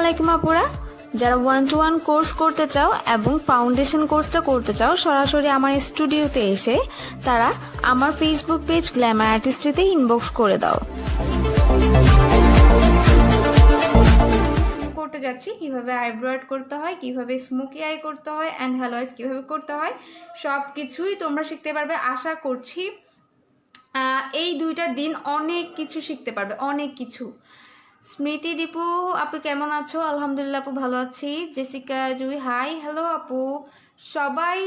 আলাইকুম আপুরা, যারা 1-to-1 কোর্স করতে চাও এবং ফাউন্ডেশন কোর্সটা করতে চাও সরাসরি আমার স্টুডিওতে এসে তারা আমার ফেসবুক পেজ গ্ল্যামার আর্টিস্ট্রিতে ইনবক্স করে দাও। করতে যাচ্ছি কিভাবে আইব্রো আর্ট করতে হয়, কিভাবে স্মোকি আই করতে হয় অ্যান্ড হ্যালো আইস কিভাবে করতে হয়, সব কিছুই তোমরা শিখতে পারবে। আশা করছি এই 2টা দিন অনেক কিছু শিখতে পারবে, অনেক কিছু। স্মৃতি দীপু আপু কেমন আছো? আলহামদুলিল্লাহ আপু ভালো আছি। জেসিকা জুই হাই, হ্যালো আপু। সবাই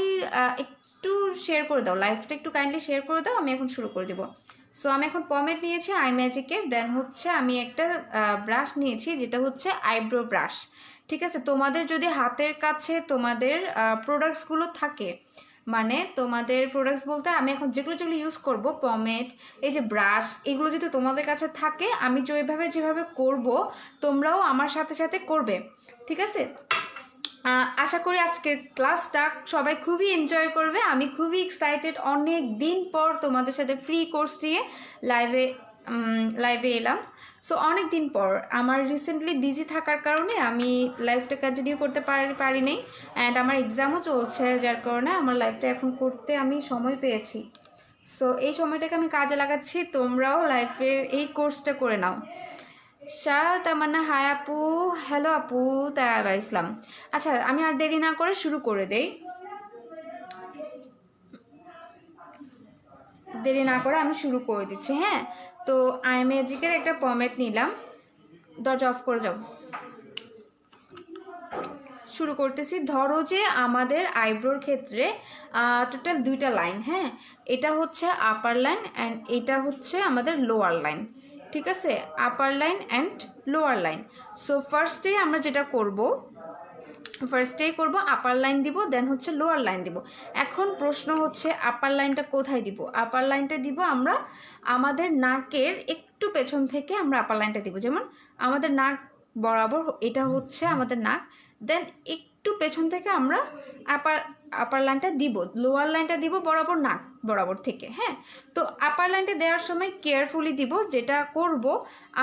একটু শেয়ার করে দাও, লাইভটা একটু কাইন্ডলি শেয়ার করে দাও। আমি এখন শুরু করে দেবো। সো আমি এখন পমেড নিয়েছি আই ম্যাজিকের, দেন হচ্ছে আমি একটা ব্রাশ নিয়েছি যেটা হচ্ছে আইব্রো ব্রাশ। ঠিক আছে, তোমাদের যদি হাতের কাছে তোমাদের প্রোডাক্টসগুলো থাকে, মানে তোমাদের প্রোডাক্টস বলতে আমি এখন যেগুলো ইউজ করব, পমেড, এই যে ব্রাশ, এগুলো যদি তোমাদের কাছে থাকে, আমি যেভাবে করব তোমরাও আমার সাথে সাথে করবে। ঠিক আছে, আশা করি আজকের ক্লাসটা সবাই খুবই এনজয় করবে। আমি খুবই এক্সাইটেড, অনেক দিন পর তোমাদের সাথে ফ্রি কোর্স নিয়ে লাইভে এলাম। সো অনেক দিন পর, আমার রিসেন্টলি বিজি থাকার কারণে আমি লাইফটা কন্টিনিউ করতে পারিনি, অ্যান্ড আমার এক্সামও চলছে, যার কারণে আমার লাইফটা এখন করতে আমি সময় পেয়েছি। সো এই সময়টাকে আমি কাজে লাগাচ্ছি, তোমরাও লাইফের এই কোর্সটা করে নাও। শাহ তামান্না হাই আপু, হ্যালো আপু তায়াবা ইসলাম। আচ্ছা, আমি আর দেরি না করে শুরু করে দেই। আমি শুরু করে দিচ্ছি। হ্যাঁ, তো আই ম্যাজিকের একটা পমেড নিলাম। দরজা অফ করে যাও। শুরু করতেছি। ধরো যে আমাদের আইব্রোর ক্ষেত্রে টোটাল 2টা লাইন। হ্যাঁ, এটা হচ্ছে আপার লাইন অ্যান্ড এটা হচ্ছে আমাদের লোয়ার লাইন। ঠিক আছে, আপার line and lower line. So ফার্স্টেই আমরা যেটা করব, আপার লাইন দিব, দেন হচ্ছে লোয়ার লাইন দিব। এখন প্রশ্ন হচ্ছে আপার লাইনটা কোথায় দিব? আপার লাইনটা দিব আমরা আমাদের নাকের একটু পেছন থেকে আমরা আপার লাইনটা দিব। যেমন আমাদের নাক বরাবর, এটা হচ্ছে আমাদের নাক, দেন একটু পেছন থেকে আমরা আপার লাইনটা দিব, লোয়ার লাইনটা দিব বরাবর নাক বরাবর থেকে। হ্যাঁ, তো আপার লাইনটা দেওয়ার সময় কেয়ারফুলি দিব। যেটা করব,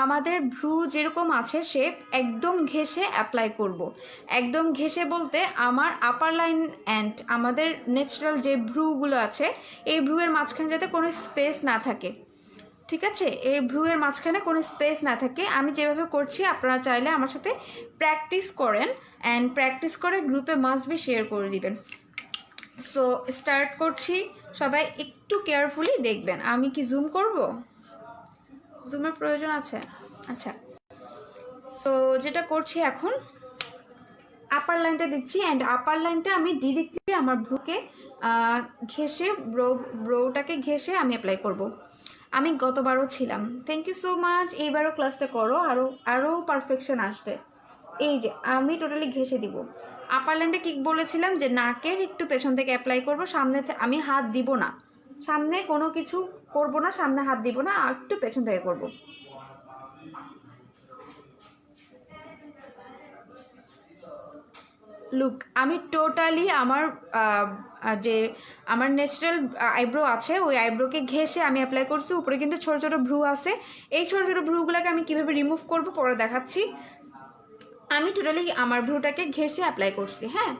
আমাদের ভ্রু যেরকম আছে শেপ একদম ঘেঁষে অ্যাপ্লাই করব। একদম ঘেঁষে বলতে আমার আপার লাইন অ্যান্ড আমাদের ন্যাচারাল যে ভ্রুগুলো আছে, এই ভ্রুয়ের মাঝখানে যাতে কোনো স্পেস না থাকে। ঠিক আছে, এই ভ্রুয়ের মাঝখানে কোনো স্পেস না থাকে। আমি যেভাবে করছি আপনারা চাইলে আমার সাথে প্র্যাকটিস করেন, অ্যান্ড প্র্যাকটিস করে গ্রুপে মাস্ট বি শেয়ার করে দিবেন। সো স্টার্ট করছি, সবাই একটু কেয়ারফুলি দেখবেন। আমি কি জুম করব? জুমের প্রয়োজন আছে? আচ্ছা, সো যেটা করছি এখন, আপার লাইনটা দিচ্ছি, অ্যান্ড আপার লাইনটা আমি ডিরেক্টলি আমার ভ্রুকে ঘেঁষে, ব্রোটাকে ঘেঁষে আমি অ্যাপ্লাই করব। আমি গতবারও ছিলাম। Thank you so much. এইবারও ক্লাসটা করো, আরও পারফেকশন আসবে। এই যে আমি টোটালি ঘেঁষে দিব। আপার লাইনটা কি বলেছিলাম যে নাকের একটু পেছন থেকে অ্যাপ্লাই করব, সামনে আমি হাত দিব না, সামনে কোনো কিছু করব না, সামনে হাত দিব না, একটু পেছন থেকে করব। লুক, আমি টোটালি যে আমার ন্যাচারাল আইব্রো আছে ওই আইব্রোকে ঘেঁষে আমি অ্যাপ্লাই করছি। উপরে কিন্তু ছোটো ছোটো ভ্রু আছে, এই ছোটো ছোটো ভ্রুগুলোকে আমি কীভাবে রিমুভ করব পরে দেখাচ্ছি। আমি টোটালি আমার ভ্রুটাকে ঘেঁষে অ্যাপ্লাই করছি। হ্যাঁ,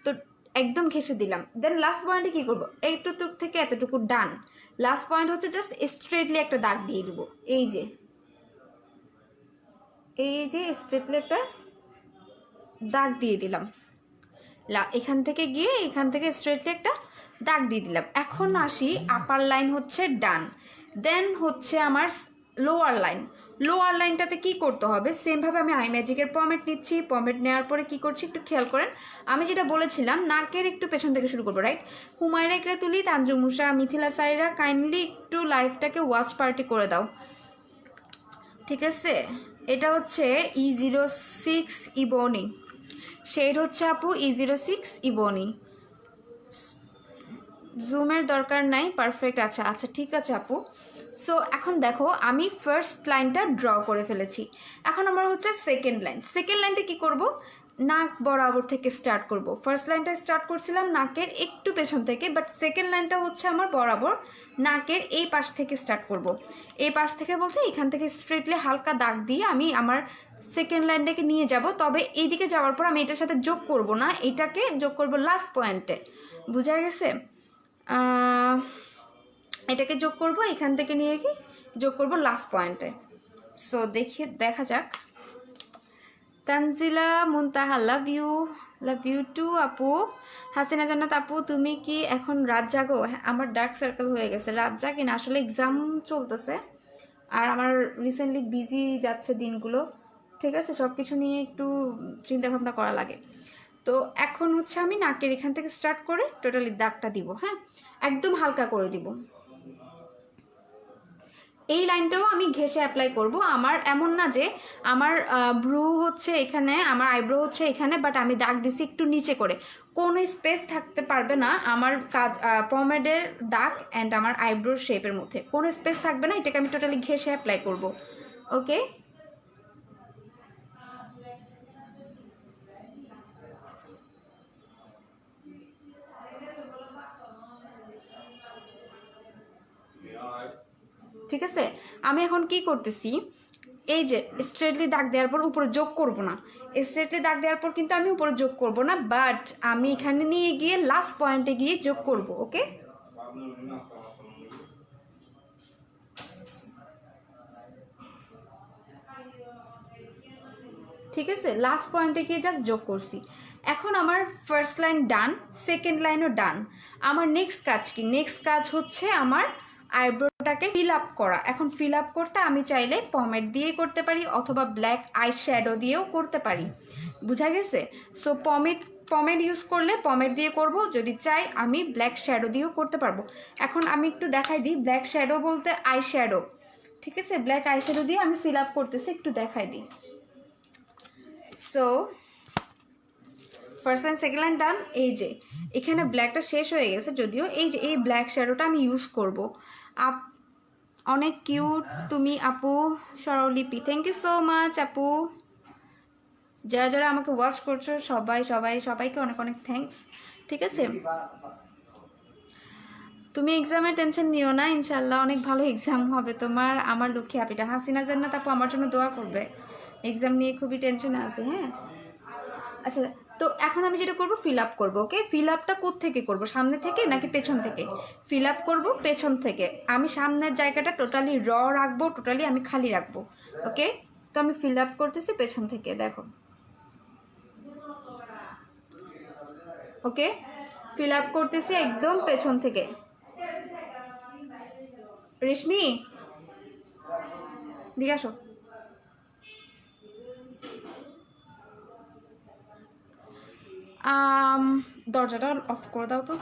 তো একদম ঘেঁষে দিলাম। দেন লাস্ট পয়েন্টে কী করবো, এইটুকু থেকে এতটুকু ডান। লাস্ট পয়েন্ট হচ্ছে জাস্ট স্ট্রেটলি একটা দাগ দিয়ে দেবো। এই যে স্ট্রেটলি একটা দাগ দিয়ে দিলাম। এখান থেকে গিয়ে এখান থেকে স্ট্রেটলি একটা দাগ দিয়ে দিলাম। এখন আসি, আপার লাইন হচ্ছে ডান, দেন হচ্ছে আমার লোয়ার লাইনটাতে কি করতে হবে, সেমভাবে আমি আই ম্যাজিকের পমেড নিচ্ছি। পমেড নেওয়ার পরে কি করছি একটু খেয়াল করেন। আমি যেটা বলেছিলাম নাকের একটু পেছন থেকে শুরু করবো, রাইট? হুমায়রা ইকরাতুলি, তানজুমুসা, মিথিলা সাইরা, কাইন্ডলি একটু লাইভটাকে ওয়াচ পার্টি করে দাও। ঠিক আছে, এটা হচ্ছে E06 ইবোনি, শেড হচ্ছে আপু E06 ইবোনি। জুমের দরকার নাই, পারফেক্ট। আচ্ছা ঠিক আছে আপু। সো এখন দেখো আমি ফার্স্ট লাইনটা ড্র করে ফেলেছি। এখন আমার হচ্ছে সেকেন্ড লাইনটা কি করব, নাক বরাবর থেকে স্টার্ট করব। ফার্স্ট লাইনটা স্টার্ট করছিলাম নাকের একটু পেছন থেকে, বাট সেকেন্ড লাইনটা হচ্ছে আমার বরাবর নাকের এই পাশ থেকে স্টার্ট করব। এই পাশ থেকে বলতে এখান থেকে স্ট্রেটলি হালকা দাগ দিয়ে আমি আমার সেকেন্ড লাইনটাকে নিয়ে যাব। তবে এইদিকে যাওয়ার পর আমি এটার সাথে যোগ করব না, এটাকে যোগ করব লাস্ট পয়েন্টে। বোঝা গেছে? এটাকে যোগ করব, এখান থেকে নিয়ে গিয়ে যোগ করব লাস্ট পয়েন্টে। সো দেখা যাক। তানজিলা মুনতাহা লাভ ইউ টু আপু। হাসিনা জান্নাত আপু তুমি কি এখন রাত জাগো? আমার ডার্ক সার্কেল হয়ে গেছে, রাত জাগি না, আসলে এক্সাম চলতেছে আর আমার রিসেন্টলি বিজি যাচ্ছে দিনগুলো, ঠিক আছে, সব কিছু নিয়ে একটু চিন্তা ভাবনা করা লাগে। তো এখন হচ্ছে আমি নাকের এখান থেকে স্টার্ট করে টোটালি দাগটা দিব, হ্যাঁ, একদম হালকা করে দিব। এই লাইনটাও আমি ঘেঁষে অ্যাপ্লাই করব। আমার এমন না যে আমার ব্রু হচ্ছে এখানে, আমার আইব্রো হচ্ছে এখানে, বাট আমি দাগ দিছি একটু নিচে করে, কোনো স্পেস থাকতে পারবে না আমার কাজ পমেডের দাগ অ্যান্ড আমার আইব্রোর শেপের মধ্যে কোনো স্পেস থাকবে না, এটাকে আমি টোটালি ঘেঁষে অ্যাপ্লাই করব। ওকে, ঠিক আছে। আমি এখন কি করতেছি, এই যে স্ট্রেটলি দাগ দেওয়ার পর উপরে যোগ করব না, স্ট্রেটলি দাগ দেওয়ার পর কিন্তু আমি উপরে যোগ করব না, বাট আমি এখানে নিয়ে গিয়ে লাস্ট পয়েন্টে গিয়ে যোগ করব। ওকে, ঠিক আছে, লাস্ট পয়েন্টে গিয়ে জাস্ট যোগ করছি। এখন আমার ফার্স্ট লাইন ডান, সেকেন্ড লাইনও ডান। আমার নেক্সট কাজ কি? নেক্সট কাজ হচ্ছে আমার আইব্রোটাকে ফিল আপ করা। এখন ফিল আপ করতে আমি চাইলে পমেড দিয়ে করতে পারি অথবা ব্ল্যাক আই শ্যাডো দিয়েও করতে পারি, বুঝা গেছে? সো পমেড ইউজ করলে পমেড দিয়ে করব, যদি চাই আমি ব্ল্যাক শ্যাডো দিয়েও করতে পারবো। এখন আমি একটু দেখাই দিই, ব্ল্যাক শ্যাডো বলতে আই শ্যাডো, ঠিক আছে, ব্ল্যাক আই শ্যাডো দিয়ে আমি ফিল আপ করতেছি, একটু দেখাই দিই। So first line second line done. এই যে এখানে ব্ল্যাকটা শেষ হয়ে গেছে যদিও, এই যে এই ব্ল্যাক শ্যাডোটা আমি ইউজ করব। অনেক কিউট তুমি আপু। স্বরলিপি, থ্যাংক ইউ সো মাচ আপু। যারা যারা আমাকে ওয়াচ করছো সবাইকে অনেক অনেক থ্যাঙ্কস, ঠিক আছে। তুমি এক্সামের টেনশন নিও না, ইনশাল্লাহ অনেক ভালো এক্সাম হবে তোমার। আমার লক্ষ্মী আপিটা হাসিনা জান্নাত আপু আমার জন্য দোয়া করবে, এক্সাম নিয়ে খুবই টেনশনে আছে। হ্যাঁ, আচ্ছা, তো এখন আমি যেটা করবো ফিল আপ করবো। ওকে, ফিল আপটা কোত্থেকে করবো, সামনে থেকে নাকি পেছন থেকে? ফিল আপ করবো পেছন থেকে। আমি সামনের জায়গাটা টোটালি রাখবো, টোটালি আমি খালি রাখবো। ওকে, তো আমি ফিল আপ করতেছি পেছন থেকে, দেখো। ওকে, ফিল আপ করতেছি একদম পেছন থেকে। রেশমি দিকে আসো। দরজাটা অফ করে দাও তো,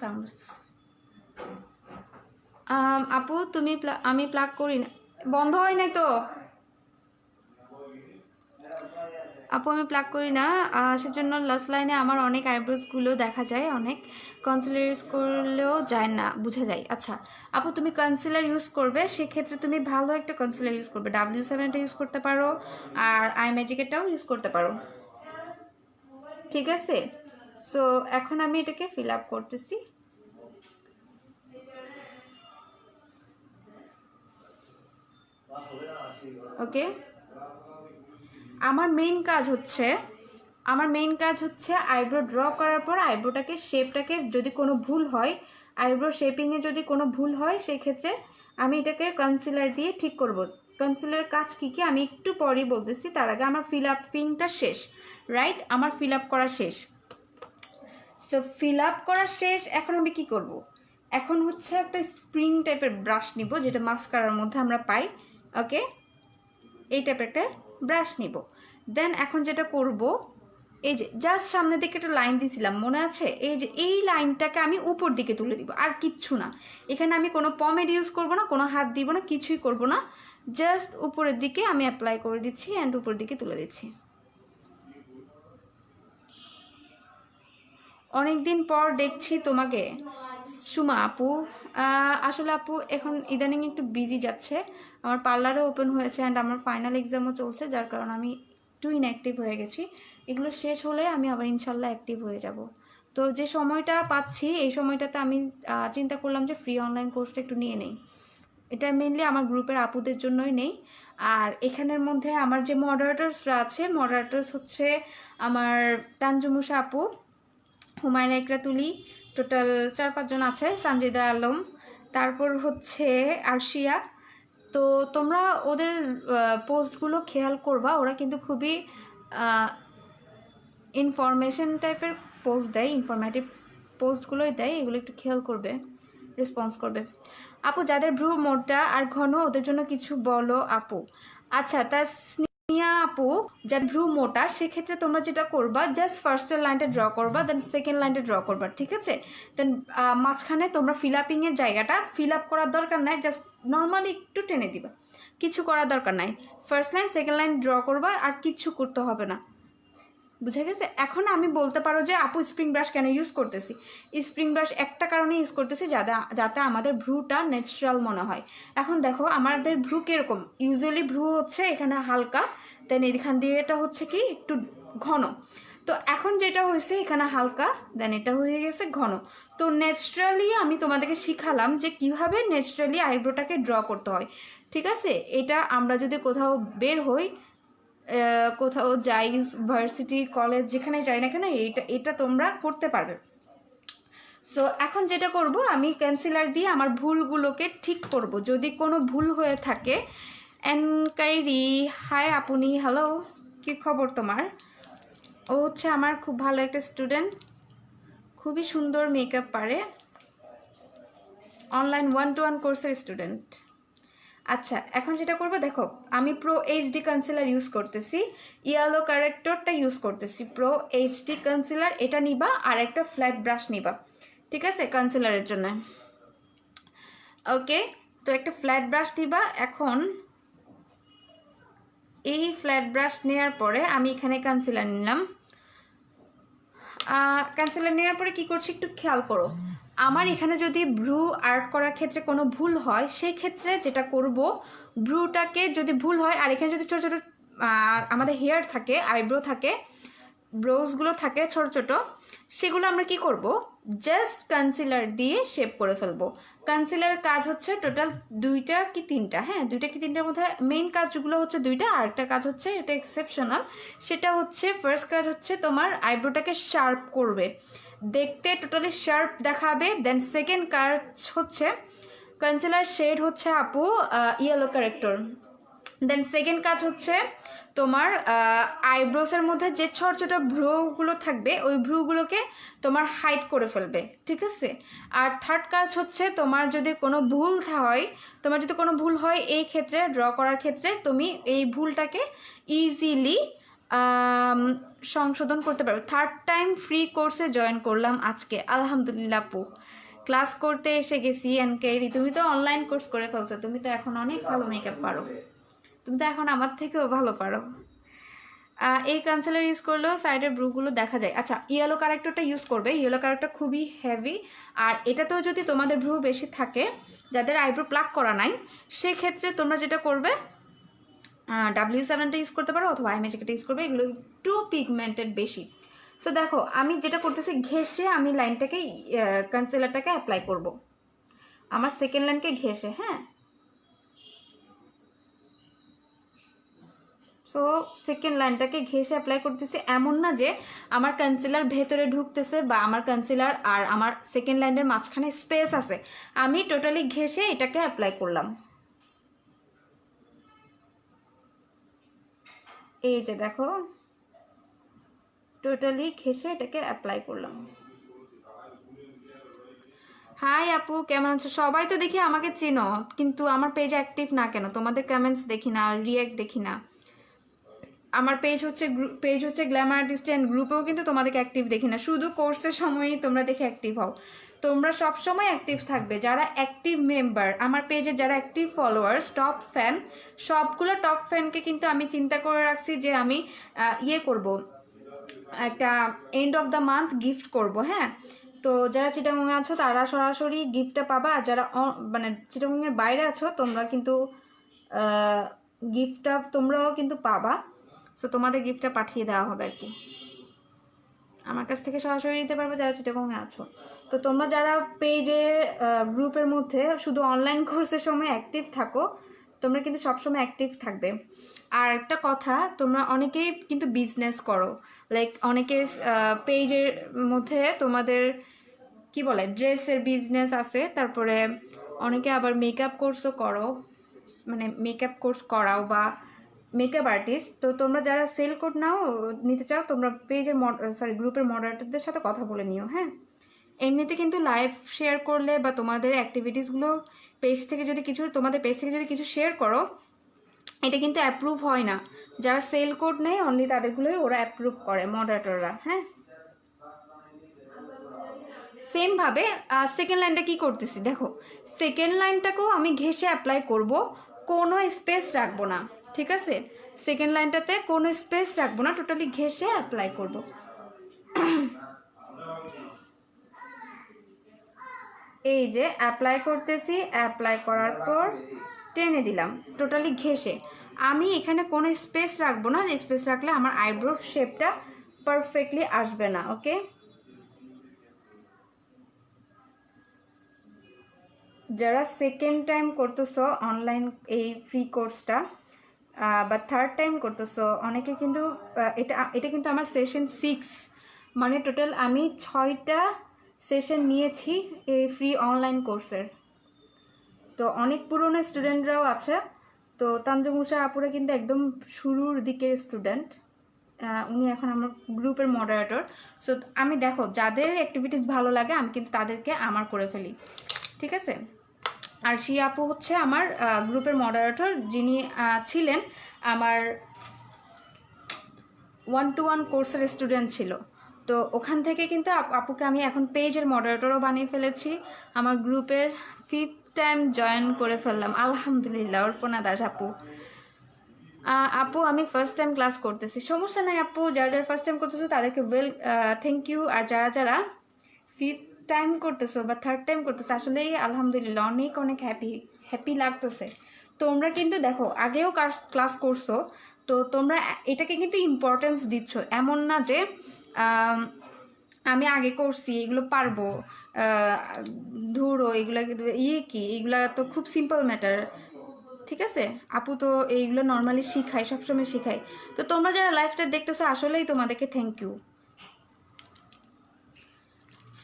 সাউন্ড। আপু তুমি আমি প্লাগ করি না, বন্ধ হয় নাই তো আপু, আমি প্লাগ করি না, সেজন্য লাস্ট লাইনে আমার অনেক আইব্রোজগুলো দেখা যায়, অনেক কনসিলার ইউজ করলেও যায় না, বোঝা যায়। আচ্ছা আপু, তুমি কনসিলার ইউজ করবে, সেক্ষেত্রে তুমি ভালো একটা কনসিলার ইউজ করবে, W7টা ইউজ করতে পারো, আর আই ম্যাজিকেরটাও ইউজ করতে পারো, ঠিক আছে। সো এখন আমি এটাকে ফিল আপ করতেছি। ওকে, আমার মেইন কাজ হচ্ছে আইব্রো ড্র করার পর আইব্রোটাকে শেপটাকে যদি কোনো ভুল হয়, আইব্রো শেপিংয়ে যদি কোনো ভুল হয়, সেই ক্ষেত্রে আমি এটাকে কনসিলার দিয়ে ঠিক করব। কনসিলার কাজ কী কী আমি একটু পরেই বলতেছি, তার আগে আমার ফিল আপটা শেষ, রাইট? আমার ফিল আপ করা শেষ। সো ফিল আপ করা শেষ, এখন আমি কি করব? এখন হচ্ছে একটা স্প্রিং টাইপের ব্রাশ নিব, যেটা মাস্কারার মধ্যে আমরা পাই। ওকে, এই টাইপের একটা ব্রাশ নিব। দেন এখন যেটা করব, এই যে জাস্ট সামনে দিকে একটা লাইন দিয়েছিলাম, মনে আছে? এই যে এই লাইনটাকে আমি উপর দিকে তুলে দিব, আর কিচ্ছু না। এখানে আমি কোনো পমেড ইউজ করব না, কোনো হাত দিব না, কিছুই করব না, জাস্ট উপরের দিকে আমি অ্যাপ্লাই করে দিচ্ছি অ্যান্ড উপর দিকে তুলে দিচ্ছি। অনেকদিন পর দেখছি তোমাকে সুমা আপু। আসলে আপু এখন ইদানিং একটু বিজি যাচ্ছে, আমার পার্লারও ওপেন হয়েছে অ্যান্ড আমার ফাইনাল এক্সামও চলছে, যার কারণে আমি একটু ইনঅ্যাক্টিভ হয়ে গেছি। এগুলো শেষ হলে আমি আবার ইনশাল্লাহ অ্যাক্টিভ হয়ে যাব। তো যে সময়টা পাচ্ছি এই সময়টাতে আমি চিন্তা করলাম যে ফ্রি অনলাইন কোর্সটা একটু নিয়ে নেই। এটা মেনলি আমার গ্রুপের আপুদের জন্যই নেই। আর এখানের মধ্যে আমার যে মডারেটরসরা আছে, মডারেটরস হচ্ছে আমার তানজুমুশা আপু, হুমায়রা ইকরাতুলি, টোটাল 4-5 জন আছে, সানজিদা আলম, তারপর হচ্ছে আরশিয়া। তো তোমরা ওদের পোস্টগুলো খেয়াল করবা, ওরা কিন্তু খুবই ইনফরমেশন টাইপের পোস্ট দেয়, ইনফরমেটিভ পোস্টগুলোই দেয়, এগুলো একটু খেয়াল করবে, রেসপন্স করবে। আপু যাদের ভ্রু মোটা আর ঘন ওদের জন্য কিছু বলো আপু। আচ্ছা, তা স্নেহা আপু যাদের ভ্রু মোটা সেক্ষেত্রে তোমরা যেটা করবা, জাস্ট ফার্স্টের লাইনটা ড্র করবা, দেন সেকেন্ড লাইনটা ড্র করবা, ঠিক আছে? দেন মাঝখানে তোমরা ফিল আপের জায়গাটা ফিল আপ করার দরকার নাই, জাস্ট নর্মালি একটু টেনে দিবা, কিছু করার দরকার নাই। First line second line draw করবা, আর কিচ্ছু করতে হবে না। বুঝা গেছে? এখন আমি বলতে পারো যে আপু স্প্রিং ব্রাশ কেন ইউজ করতেছি। স্প্রিং ব্রাশ একটা কারণে ইউজ করতেছি, যাতে আমাদের ভ্রুটা ন্যাচারাল মনে হয়। এখন দেখো আমাদের ভ্রু কীরকম, ইউজুয়ালি ভ্রু হচ্ছে এখানে হালকা, দেন এখান দিয়ে এটা হচ্ছে কি একটু ঘন। তো এখন যেটা হয়েছে এখানে হালকা, দেন এটা হয়ে গেছে ঘন। তো ন্যাচারালি আমি তোমাদেরকে শিখালাম যে কিভাবে ন্যাচারালি আইব্রোটাকে ড্র করতে হয়, ঠিক আছে? এটা আমরা যদি কোথাও বের হই, কোথাও যাই, ভার্সিটি কলেজ যেখানে যাই না কেন, এটা তোমরা করতে পারবে। সো এখন যেটা করব, আমি কনসিলার দিয়ে আমার ভুলগুলোকে ঠিক করব। যদি কোনো ভুল হয়ে থাকে, এনকাইরি হাই আপনি, হ্যালো, কি খবর তোমার? ও হচ্ছে আমার খুব ভালো একটা স্টুডেন্ট, খুবই সুন্দর মেকআপ পারে, অনলাইন 1-to-1 কোর্সের স্টুডেন্ট। আচ্ছা, এখন যেটা করবো দেখো, আমি প্রো এইচডি কনসিলার ইউজ করতেছি, ইয়েলো কারেক্টরটা ইউজ করতেছি, প্রো এইচডি কনসিলার এটা নিবা, আর একটা ফ্ল্যাট ব্রাশ নিবা, ঠিক আছে, কনসিলারের জন্য। ওকে, তো একটা ফ্ল্যাট ব্রাশ নিবা। এখন এই ফ্ল্যাট ব্রাশ নেওয়ার পরে আমি এখানে কনসিলার নিলাম। কনসিলার নেওয়ার পরে কি করছি একটু খেয়াল করো। আমার এখানে যদি ভ্রু আর্ট করার ক্ষেত্রে কোনো ভুল হয়, সেই ক্ষেত্রে যেটা করব, ভ্রুটাকে যদি ভুল হয়, আর এখানে যদি ছোটো ছোটো আমাদের হেয়ার থাকে, আইব্রো থাকে, ব্রোজগুলো থাকে ছোট ছোট, সেগুলো আমরা কি করব, জাস্ট কনসিলার দিয়ে শেপ করে ফেলবো। কনসিলারের কাজ হচ্ছে টোটাল 2টা কি 3টা, হ্যাঁ 2টা কি 3টার মধ্যে মেইন কাজগুলো হচ্ছে 2টা, আর একটা কাজ হচ্ছে এটা এক্সেপশনাল, সেটা হচ্ছে ফার্স্ট কাজ হচ্ছে তোমার আইব্রোটাকে শার্প করবে, দেখতে টোটালি শার্প দেখাবে। দেন সেকেন্ড কাজ হচ্ছে কনসিলার শেড হচ্ছে আপু ইয়েলো কারেক্টর। দেন সেকেন্ড কাজ হচ্ছে তোমার আইব্রোসের মধ্যে যে ছোট ছোট ভ্রুগুলো থাকবে ওই ভ্রুগুলোকে তোমার হাইড করে ফেলবে, ঠিক আছে? আর থার্ড কাজ হচ্ছে তোমার যদি কোনো ভুল হয় এই ক্ষেত্রে ড্র করার ক্ষেত্রে তুমি এই ভুলটাকে ইজিলি সংশোধন করতে পারবে। থার্ড টাইম ফ্রি কোর্সে জয়েন করলাম আজকে, আলহামদুলিল্লাহ আপু, ক্লাস করতে এসে গেছি। এনকেরি তুমি তো অনলাইন কোর্স করে ফেলছো, তুমি তো এখন অনেক ভালো মেকআপ পারো, তুমি তো এখন আমার থেকেও ভালো পারো। এই কনসিলার ইউজ করলেও সাইডের ব্রুগুলো দেখা যায়। আচ্ছা, ইয়েলো কারেক্টরটা ইউজ করবে, ইয়েলো কারেক্টর খুবই হেভি, আর এটাতেও যদি তোমাদের ভ্রু বেশি থাকে, যাদের আইব্রো প্লাক করা নাই, সেক্ষেত্রে তোমরা যেটা করবে W7টা ইউজ করতে পারো, অথবা আইম্যাজিকটা ইউজ করবে, এগুলো একটু পিগমেন্টেড বেশি। সো দেখো আমি যেটা করতেছি, ঘেঁষে আমি লাইনটাকে কনসিলারটাকে অ্যাপ্লাই করব, আমার সেকেন্ড লাইনকে ঘেঁষে, হ্যাঁ। সো সেকেন্ড লাইনটাকে ঘেঁষে অ্যাপ্লাই করতেছি, এমন না যে আমার কনসিলার ভেতরে ঢুকতেছে বা আমার কনসিলার আর আমার সেকেন্ড লাইনের মাঝখানে স্পেস আছে, আমি টোটালি ঘেঁষে এটাকে অ্যাপ্লাই করলাম। এই যে দেখো, টোটালি ঘেঁষে এটাকে অ্যাপ্লাই করলাম। হাই আপু, কেমন আছো? সবাই তো দেখি আমাকে চিনো, কিন্তু আমার পেজ অ্যাক্টিভ না কেন? তোমাদের কমেন্টস দেখি না, রিয়াক্ট দেখি না। আমার পেজ হচ্ছে গ্ল্যামার আর্টিস্ট, অ্যান্ড গ্রুপেও কিন্তু তোমাদেরকে অ্যাক্টিভ দেখি না, শুধু কোর্সের সময়ই তোমরা দেখে অ্যাক্টিভ হও। তোমরা সব সময় অ্যাক্টিভ থাকবে, যারা অ্যাক্টিভ মেম্বার আমার পেজে, যারা অ্যাক্টিভ ফলোয়ার্স, টপ ফ্যান, সবগুলো টপ ফ্যানকে কিন্তু আমি চিন্তা করে রাখছি যে আমি করব, একটা end of the month gift করব, হ্যাঁ। তো যারা চিটাগংয়ে আছো তারা সরাসরি গিফটটা পাবা, আর যারা মানে চিটাগংয়ের বাইরে আছো তোমরা কিন্তু গিফটটা তোমরাও কিন্তু পাবা। সো তোমাদের গিফটটা পাঠিয়ে দেওয়া হবে আর কি। আমার কাছ থেকে সরাসরি নিতে পারবে যারা চিটাগংয়ে আছো। তো তোমরা যারা পেজে গ্রুপের মধ্যে শুধু অনলাইন কোর্সের সময় অ্যাক্টিভ থাকো, তোমরা কিন্তু সবসময় অ্যাক্টিভ থাকবে। আর একটা কথা, তোমরা অনেকেই কিন্তু বিজনেস করো, লাইক অনেকের পেজের মধ্যে তোমাদের কি বলে ড্রেসের বিজনেস আছে, তারপরে অনেকে আবার মেকআপ কোর্সও করো, মানে মেকআপ কোর্স করাও বা মেকআপ আর্টিস্ট। তো তোমরা যারা সেল কোড নিতে চাও, তোমরা পেজের গ্রুপের মডারেটরদের সাথে কথা বলে নিও। হ্যাঁ, এমনিতে কিন্তু লাইভ শেয়ার করলে বা তোমাদের অ্যাক্টিভিটিসগুলো পেজ থেকে যদি কিছু শেয়ার করো, এটা কিন্তু অ্যাপ্রুভ হয় না। যারা সেল কোড নেয় অনলি তাদেরগুলোই ওরা অ্যাপ্রুভ করে, মডারেটররা। হ্যাঁ, সেমভাবে সেকেন্ড লাইনটা কি করতেছি দেখো, সেকেন্ড লাইনটাকেও আমি ঘেঁষে অ্যাপ্লাই করব, কোনো স্পেস রাখবো না। ঠিক আছে, সেকেন্ড লাইনটাতে কোনো স্পেস রাখবো না, টোটালি ঘেঁষে অ্যাপ্লাই করব। এই যে অ্যাপ্লাই করতেছি, অ্যাপ্লাই করার পর টেনে দিলাম টোটালি ঘেঁষে। আমি এখানে কোনো স্পেস রাখবো না, স্পেস রাখলে আমার আইব্রোর শেপটা পারফেক্টলি আসবে না। ওকে, যারা সেকেন্ড টাইম করতেছো অনলাইন এই ফ্রি কোর্সটা বা থার্ড টাইম করতেছো, অনেকে কিন্তু এটা কিন্তু আমার সেশন 6, মানে টোটাল আমি 6টা সেশন নিয়েছি এই ফ্রি অনলাইন কোর্সের। তো অনেক পুরনো স্টুডেন্টরাও আছে। তো তানজুমুষা আপুরা কিন্তু একদম শুরুর দিকের স্টুডেন্ট, উনি এখন আমার গ্রুপের মডারেটর। সো আমি দেখো যাদের অ্যাক্টিভিটিস ভালো লাগে আমি কিন্তু তাদেরকে আমার করে ফেলি। ঠিক আছে, আর শি আপু হচ্ছে আমার গ্রুপের মডারেটর, যিনি ছিলেন আমার 1-to-1 কোর্সের স্টুডেন্ট ছিল। তো ওখান থেকে কিন্তু আপুকে আমি এখন পেজের মডারেটরও বানিয়ে ফেলেছি, আমার গ্রুপের 5th টাইম জয়েন করে ফেললাম আলহামদুলিল্লাহ। অর্পণা দাস আপু, আপু আমি ফার্স্ট টাইম ক্লাস করতেছি, সমস্যা নাই আপু, যারা যারা ফার্স্ট টাইম করতেছো তাদেরকে থ্যাংক ইউ। আর যারা যারা 5th টাইম করতেছো বা থার্ড টাইম করতেছো, আসলেই আলহামদুলিল্লাহ অনেক অনেক হ্যাপি লাগতেছে। তোমরা কিন্তু দেখো আগেও ক্লাস করছো, তো তোমরা এটাকে কিন্তু ইম্পর্টেন্স দিচ্ছ। এমন না যে আমি আগে করছি এগুলো পারবো, ধরো এগুলা এগুলা তো খুব সিম্পল ম্যাটার। ঠিক আছে, আপু তো এইগুলো নর্মালি শিখাই, সবসময় শিখাই। তো তোমরা যারা লাইভটা দেখতেছো আসলেই তোমাদেরকে থ্যাংক ইউ।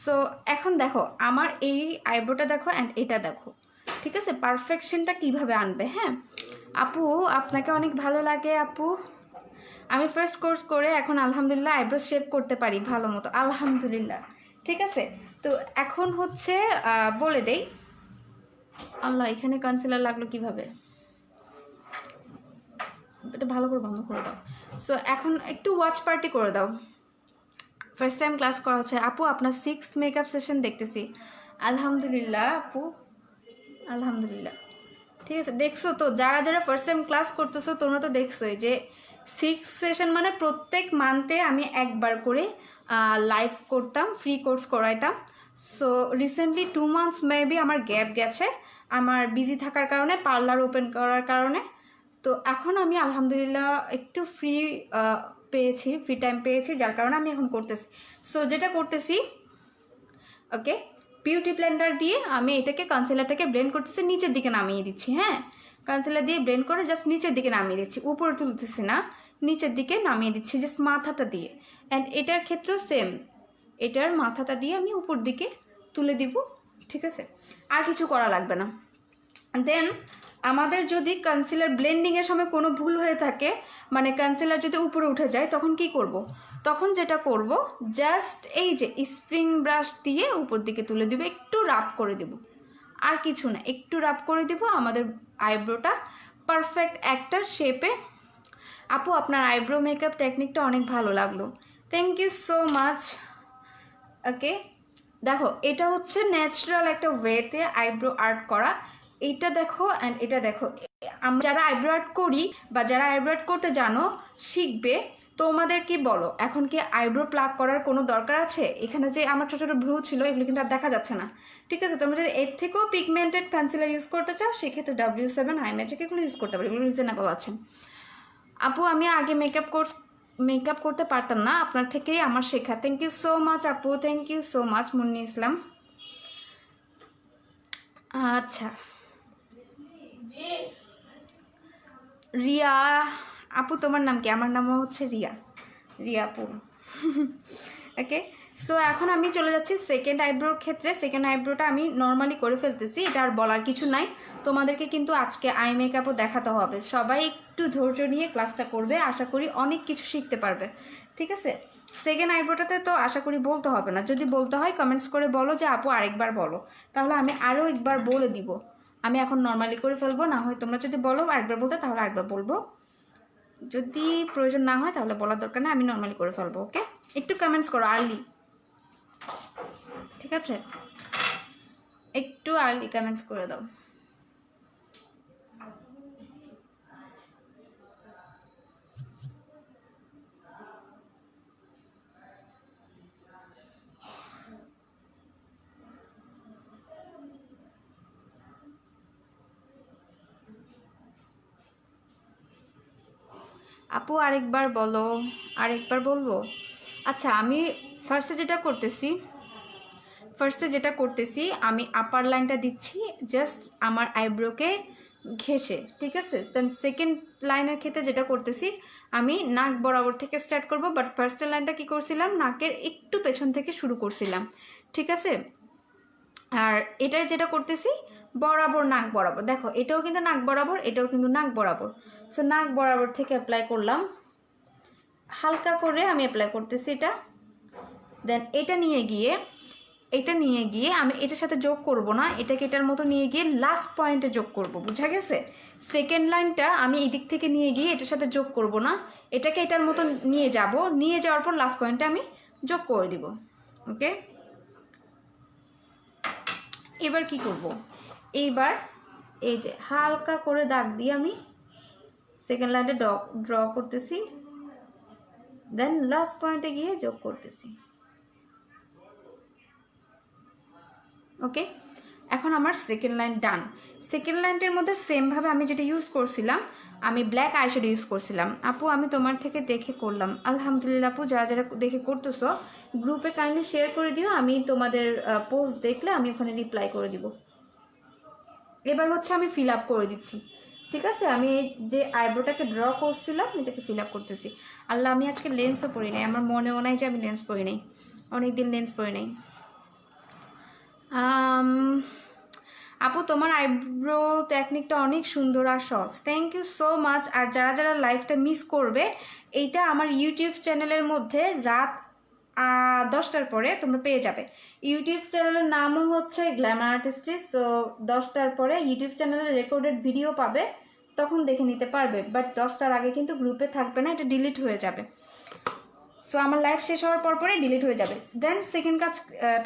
সো এখন দেখো আমার এই আইব্রোটা দেখো অ্যান্ড এটা দেখো, ঠিক আছে, পারফেকশনটা কিভাবে আনবে। হ্যাঁ আপু, আপনাকে অনেক ভালো লাগে আপু। আমি ফার্স্ট কোর্স করে এখন আলহামদুলিল্লাহ আইব্রো শেপ করতে পারি ভালো মতো, আলহামদুলিল্লাহ। ঠিক আছে, তো এখন হচ্ছে বলে দেই, আল্লাহ এখানে কনসিলার লাগলো কিভাবে, এটা ভালো করে বন্ধ করে দাও। সো এখন একটু ওয়াচ পার্টি করে দাও। ফার্স্ট টাইম ক্লাস করা হচ্ছে আপু, আপনার 6th মেকআপ সেশন দেখতেছি, আলহামদুলিল্লাহ আপু, আলহামদুলিল্লাহ। ঠিক আছে, দেখছো তো যারা যারা ফার্স্ট টাইম ক্লাস করতেছো তোমরা তো দেখছোই যে 6 সেশন মানে প্রত্যেক মান্থে আমি একবার করে লাইভ করতাম, ফ্রি কোর্স করাইতাম। সো রিসেন্টলি 2 months মেবি আমার গ্যাপ গেছে আমার বিজি থাকার কারণে, পার্লার ওপেন করার কারণে। তো এখন আমি আলহামদুলিল্লাহ একটু ফ্রি টাইম পেয়েছি, যার কারণে আমি এখন করতেছি। সো যেটা করতেছি, ওকে, বিউটি ব্লেন্ডার দিয়ে আমি এটাকে কনসিলারটাকে ব্লেন্ড করতেছি, নিচের দিকে নামিয়ে দিচ্ছি। হ্যাঁ, কনসিলার দিয়ে ব্লেন্ড করে জাস্ট নিচের দিকে নামিয়ে দিচ্ছি, উপরে তুলতেছি না, নিচের দিকে নামিয়ে দিচ্ছি জাস্ট মাথাটা দিয়ে। অ্যান্ড এটার ক্ষেত্রেও সেম, এটার মাথাটা দিয়ে আমি উপর দিকে তুলে দিব। ঠিক আছে, আর কিছু করা লাগবে না। দেন আমাদের যদি কনসিলার ব্লেন্ডিংয়ের সময় কোনো ভুল হয়ে থাকে, মানে কনসিলার যদি উপরে উঠে যায়, তখন কি করব? তখন যেটা করব, জাস্ট এই যে স্প্রিং ব্রাশ দিয়ে উপর দিকে তুলে দিব, একটু রাব করে দেব, আর কিছু না, একটু রাব করে দেব, আমাদের আইব্রোটা পারফেক্ট একটা শেপে। আপু আপনার আইব্রো মেকআপ টেকনিকটা অনেক ভালো লাগলো, থ্যাংক ইউ সো মাচ। ওকে, দেখো এটা হচ্ছে ন্যাচারাল একটা ওয়েতে আইব্রো আর্ট করা। এইটা দেখো অ্যান্ড এটা দেখো, আমরা যারা আইব্রো আর্ট করি বা যারা আইব্রো আর্ট করতে জানো, শিখবে, তোমাদের কি বলো এখন কি আইব্রো প্লাগ করার কোনো দরকার আছে? এখানে যে আমার ছোটো ছোটো ভ্রু ছিল এগুলো কিন্তু আর দেখা যাচ্ছে না। ঠিক আছে, তোমরা যদি এর থেকেও পিগমেন্টেড কনসিলার ইউজ করতে চাও, সেক্ষেত্রে W7 আই ম্যাজিক এগুলো ইউজ করতে পারো, এগুলো রিজনেবল আছে। আপু আমি আগে মেকআপ করতে পারতাম না, আপনার থেকেই আমার শেখা। থ্যাংক ইউ সো মাচ আপু, thank you so much Munni Islam. আচ্ছা রিয়া আপু, তোমার নাম কি? আমার নামও হচ্ছে রিয়া, রিয়া আপু। ওকে, সো এখন আমি চলে যাচ্ছি সেকেন্ড আইব্রোর ক্ষেত্রে। সেকেন্ড আইব্রোটা আমি নর্মালি করে ফেলতেছি, এটা আর বলার কিছু নাই। তোমাদেরকে কিন্তু আজকে আই মেকআপও দেখাতে হবে, সবাই একটু ধৈর্য নিয়ে ক্লাসটা করবে, আশা করি অনেক কিছু শিখতে পারবে। ঠিক আছে, সেকেন্ড আইব্রোটাতে তো আশা করি বলতে হবে না, যদি বলতে হয় কমেন্টস করে বলো যে আপু আরেকবার বলো, তাহলে আমি আরও একবার বলে দিব। আমি এখন নর্মালি করে ফেলবো, না হয় তোমরা যদি বলো আরেকবার বলতে তাহলে আরেকবার বলবো, যদি প্রয়োজন না হয় তাহলে বলার দরকার না, আমি নর্মালি করে ফেলবো। ওকে, একটু কমেন্টস করো আর্লি, ঠিক আছে? একটু আর্লি কমেন্টস করে দাও। আপু আরেকবার বলো, আরেকবার বলবো? আচ্ছা, আমি ফার্স্টে যেটা করতেছি আমি আপার লাইনটা দিচ্ছি জাস্ট আমার আইব্রোকে ঘেঁষে, ঠিক আছে? দেন সেকেন্ড লাইনের ক্ষেত্রে যেটা করতেছি আমি নাক বরাবর থেকে স্টার্ট করব, বাট ফার্স্টের লাইনটা কী করছিলাম, নাকের একটু পেছন থেকে শুরু করছিলাম, ঠিক আছে? আর এটার যেটা করতেছি বরাবর, নাক বরাবর, দেখো এটাও কিন্তু নাক বরাবর, এটাও কিন্তু নাক বরাবর। সো নাক বরাবর থেকে অ্যাপ্লাই করলাম, হালকা করে আমি অ্যাপ্লাই করতেছি এটা। দেন এটা নিয়ে গিয়ে আমি এটার সাথে যোগ করব না, এটাকে এটার মতো নিয়ে গিয়ে লাস্ট পয়েন্টে যোগ করব, বুঝা গেছে? সেকেন্ড লাইনটা আমি এই দিক থেকে নিয়ে গিয়ে এটার সাথে যোগ করব না, এটাকে এটার মতো নিয়ে যাওয়ার পর লাস্ট পয়েন্টে আমি যোগ করে দিব। ওকে, এবার কি করব, এইবার এই যে হালকা করে দাগ দিয়ে আমি সেকেন্ড লাইনে ড্র করতেছি, দেন লাস্ট পয়েন্টে গিয়ে যোগ করতেছি। ওকে, এখন আমার সেকেন্ড লাইন ডান। সেকেন্ড লাইনটার মধ্যে সেমভাবে আমি যেটা ইউজ করছিলাম, আমি ব্ল্যাক আইশ্যাডো ইউজ করছিলাম। আপু আমি তোমার থেকে দেখে করলাম, আলহামদুলিল্লাহ। আপু যারা যারা দেখে করতেছো গ্রুপে কাইন্ডলি শেয়ার করে দিও, আমি তোমাদের পোস্ট দেখলে আমি ওখানে রিপ্লাই করে দিব। এবার হচ্ছে আমি ফিল আপ করে দিচ্ছি, ঠিক আছে? আমি যে আইব্রোটাকে ড্র করছিলাম এটাকে ফিল আপ করতেছি। আল্লাহ, আমি আজকে লেন্সও পরি নাই, আমার মনেও নাই যে আমি লেন্স পরি নাই, অনেকদিন লেন্স পরি নাই। আপু তোমার আইব্রো টেকনিকটা অনেক সুন্দর আর সহজ, থ্যাংক ইউ সো মাচ। আর যারা যারা লাইভটা মিস করবে, এইটা আমার ইউটিউব চ্যানেলের মধ্যে রাত 10টার পরে তোমরা পেয়ে যাবে। ইউটিউব চ্যানেলের নামও হচ্ছে গ্ল্যামার আর্টিস্ট্রি। সো 10টার পরে ইউটিউব চ্যানেলের রেকর্ডেড ভিডিও পাবে, তখন দেখে নিতে পারবে, বাট 10টার আগে কিন্তু গ্রুপে থাকবে না, এটা ডিলিট হয়ে যাবে। সো আমার লাইফ শেষ হওয়ার পরে ডিলিট হয়ে যাবে। দেন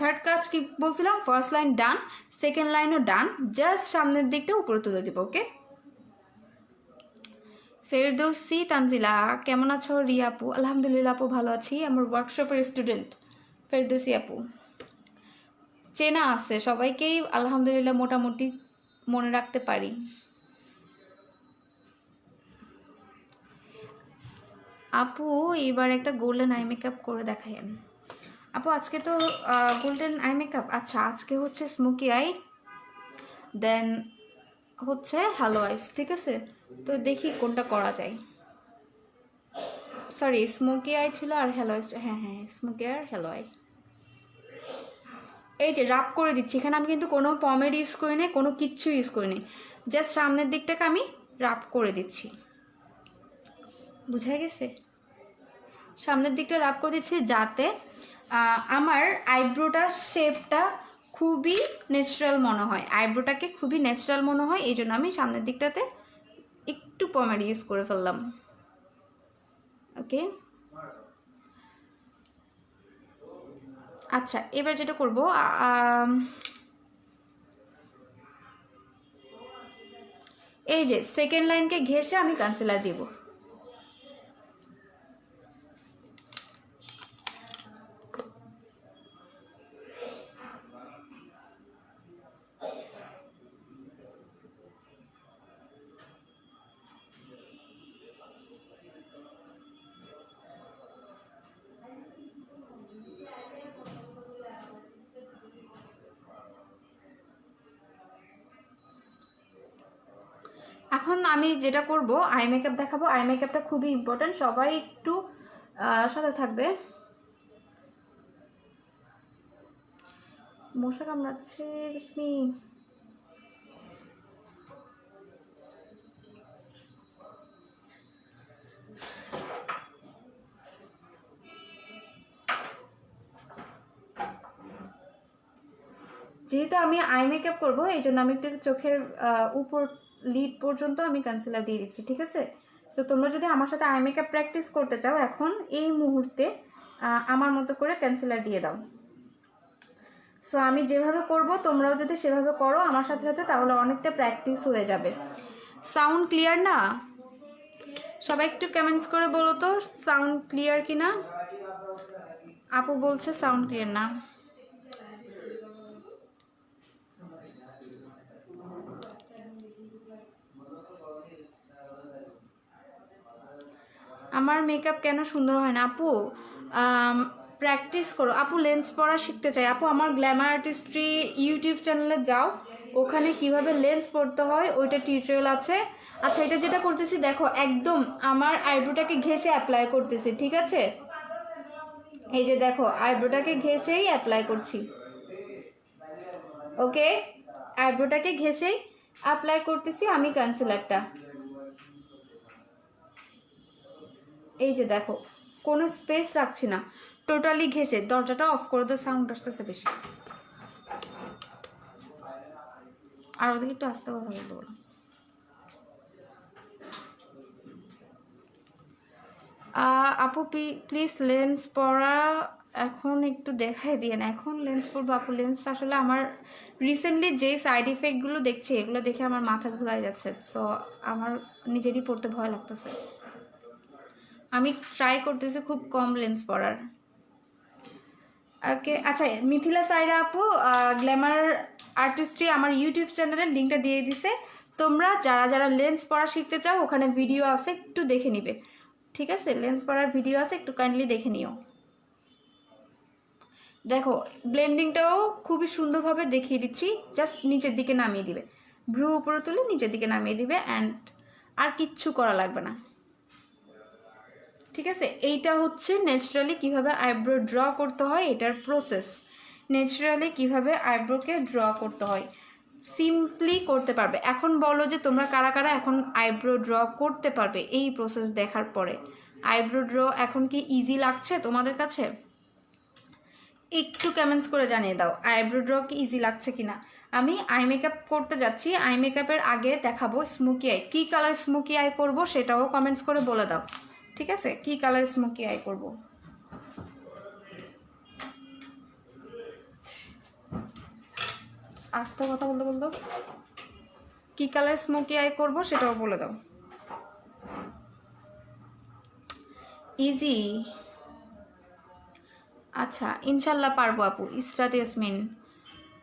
থার্ড কাজ কি বলছিলাম, ফার্স্ট লাইন ডান, সেকেন্ড লাইনও ডান, জাস্ট সামনের দিকটা উপরে তুলে দিব। ওকে, ফেরদৌসি তানজিলা কেমন আছো? রিয়া আপু আলহামদুলিল্লাহ আপু ভালো আছি, আমার ওয়ার্কশপের স্টুডেন্ট ফেরদৌসি আপু। চেনা আছে সবাইকেই আলহামদুলিল্লাহ, মোটামুটি মনে রাখতে পারি। আপু এবার একটা গোল্ডেন আই মেকআপ করে দেখাইন। আপু আজকে তো গোল্ডেন আই মেকআপ, আচ্ছা আজকে হচ্ছে স্মোকি আই, দেন হচ্ছে হ্যালো আইস, ঠিক আছে? তো দেখি কোনটা করা যায়। সরি, স্মোকি আই ছিল আর হ্যালো আইস, হ্যাঁ হ্যাঁ স্মোকি আর হ্যালো আই। এই যে রাব করে দিচ্ছি, এখানে আমি কিন্তু কোনো পমেড ইউজ করি নাই, কোনো কিচ্ছু ইউজ করি নাই, জাস্ট সামনের দিকটাকে আমি রাব করে দিচ্ছি, বুঝা গেছে? সামনের দিকটা রাব করে দিচ্ছি যাতে আমার আইব্রোটার শেপটা খুবই ন্যাচারাল মনে হয়, আইব্রোটাকে খুবই ন্যাচারাল মনে হয়, এই জন্য আমি সামনের দিকটাতে একটু পমেড ইউজ করে ফেললাম। ওকে, আচ্ছা এবার যেটা করব, এই যে সেকেন্ড লাইনকে ঘেঁষে আমি কনসিলার দিব। এখন আমি যেটা করব আই মেকআপ দেখাবো। আই মেকআপটা খুবই ইম্পর্টেন্ট, সবাই একটু সাথে থাকবে। মশা কামড়াচ্ছে রেশমি। যেহেতু আমি আই মেকআপ করবো এই জন্য আমি একটু চোখের উপর লিড পর্যন্ত আমি কনসিলার দিয়ে দিচ্ছি, ঠিক আছে? সো তোমরা যদি আমার সাথে আই মেকআপ প্র্যাকটিস করতে চাও এখন এই মুহূর্তে আমার মতো করে কনসিলার দিয়ে দাও। সো আমি যেভাবে করব তোমরাও যদি সেভাবে করো আমার সাথে সাথে, তাহলে অনেকটা প্র্যাকটিস হয়ে যাবে। সাউন্ড ক্লিয়ার না? সবাই একটু কমেন্টস করে বলো তো সাউন্ড ক্লিয়ার কি না। আপু বলছে সাউন্ড ক্লিয়ার না। আমার মেকআপ কেন সুন্দর হয় না? আপু প্র্যাকটিস করো। আপু লেন্স পরা শিখতে চাই। আপু আমার গ্ল্যামার আর্টিস্ট্রি ইউটিউব চ্যানেলে যাও, ওখানে কিভাবে লেন্স পরতে হয় ওইটা টিউটোরিয়াল আছে। আচ্ছা এটা যেটা করতেছি দেখো, একদম আমার আইব্রোটাকে ঘেঁষে অ্যাপ্লাই করতেছি, ঠিক আছে? এই যে দেখো আইব্রোটাকে ঘেঁষেই অ্যাপ্লাই করছি, ওকে? আইব্রোটাকে ঘেঁষেই অ্যাপ্লাই করতেছি আমি কনসিলারটা। এই যে দেখো কোনো স্পেস রাখছি না, টোটালি ঘেঁষে। দরজাটা অফ করে দে, সাউন্ড আসতেছে বেশি। আর ওদিকে একটু আস্তে কথা বলতে বলো। আপু প্লিজ লেন্স পরা এখন একটু দেখাই দিয়ে না। এখন লেন্স পরবো আপু? লেন্স আসলে আমার রিসেন্টলি যে সাইড ইফেক্টগুলো দেখছি এগুলো দেখে আমার মাথা ঘুরাই যাচ্ছে, সো আমার নিজেরই পড়তে ভয় লাগতেছে। আমি ট্রাই করতেছি খুব কম লেন্স পরার। ওকে আচ্ছা, মিথিলা সাইরা আপু গ্ল্যামার আর্টিস্ট্রি আমার ইউটিউব চ্যানেলের লিঙ্কটা দিয়ে দিছে। তোমরা যারা যারা লেন্স পরা শিখতে চাও ওখানে ভিডিও আছে, একটু দেখে নিবে, ঠিক আছে? লেন্স পরার ভিডিও আছে, একটু কাইন্ডলি দেখে নিও। দেখো ব্লেন্ডিংটাও খুবই সুন্দরভাবে দেখিয়ে দিচ্ছি, জাস্ট নিচের দিকে নামিয়ে দিবে, ভ্রু উপরে তুলে নিচের দিকে নামিয়ে দিবে, অ্যান্ড আর কিচ্ছু করা লাগবে না, ঠিক আছে? এইটা হচ্ছে ন্যাচারালি কিভাবে আইব্রো ড্র করতে হয়, এটার প্রসেস। ন্যাচারালি কিভাবে আইব্রোকে ড্র করতে হয় সিম্পলি করতে পারবে। এখন বলো যে তোমরা কারা কারা এখন আইব্রো ড্র করতে পারবে এই প্রসেস দেখার পরে? আইব্রো ড্র এখন কি ইজি লাগছে তোমাদের কাছে? একটু কমেন্টস করে জানিয়ে দাও আইব্রো ড্র কি ইজি লাগছে কিনা। আমি আই মেকআপ করতে যাচ্ছি, আই মেকআপের আগে দেখাবো smoky I. Key colour smoky I করবো সেটাও কমেন্টস করে বলে দাও, ঠিক আছে? কী কালার স্মোকি আই করবো? আস্তে কথা বলতে বলতো কী কালার স্মোকি আই করবো সেটাও বলে দাও। ইজি, আচ্ছা ইনশাল্লাহ পারবো আপু। Israt Yasmin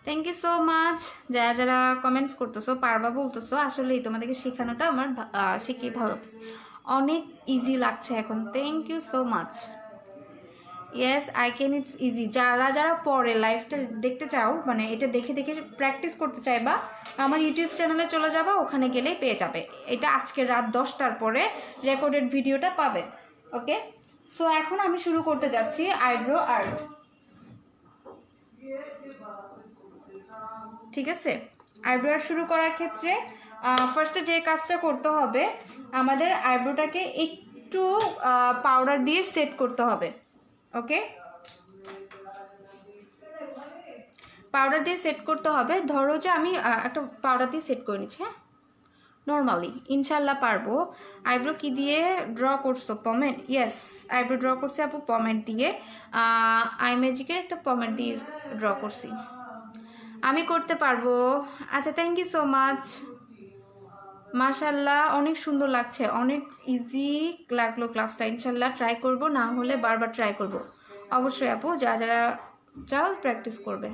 thank you so much. যারা যারা কমেন্টস করতেছো পারবা বলতেছো, আসলেই তোমাদেরকে শেখানোটা আমার শিখে ভালো লাগছে, অনেক ইজি লাগছে এখন। Thank you so much. Yes I can, it's easy. যারা যারা পরে লাইভটা দেখতে চাও, মানে এটা দেখে দেখে প্র্যাকটিস করতে চাই, বা আমার ইউটিউব চ্যানেলে চলে যাবা, ওখানে গেলেই পেয়ে যাবে। এটা আজকে রাত 10টার পরে রেকর্ডেড ভিডিওটা পাবে, ওকে? সো এখন আমি শুরু করতে যাচ্ছি আইব্রো আর্ট, ঠিক আছে? আইব্রো আর্ট শুরু করার ক্ষেত্রে ফার্স্টে যে কাজটা করতে হবে, আমাদের আইব্রোটাকে একটু পাউডার দিয়ে সেট করতে হবে, ওকে? পাউডার দিয়ে সেট করতে হবে। ধরো যে আমি একটা পাউডার দিয়ে সেট করে নিচ্ছি, হ্যাঁ? নর্মালি ইনশাল্লাহ পারবো। আইব্রো কি দিয়ে ড্র করছো? পমেড? ইয়েস আইব্রো ড্র করছি আপু পমেড দিয়ে, আই ম্যাজিকের একটা পমেড দিয়ে ড্র করছি। আমি করতে পারবো। আচ্ছা থ্যাংক ইউ সো মাচ। মাশাল্লাহ অনেক সুন্দর লাগছে, অনেক ইজি লাগলো ক্লাসটা। ইনশাল্লাহ ট্রাই করব, না হলে বারবার ট্রাই করব অবশ্যই আপু। যারা যারা চাও প্র্যাকটিস করবে।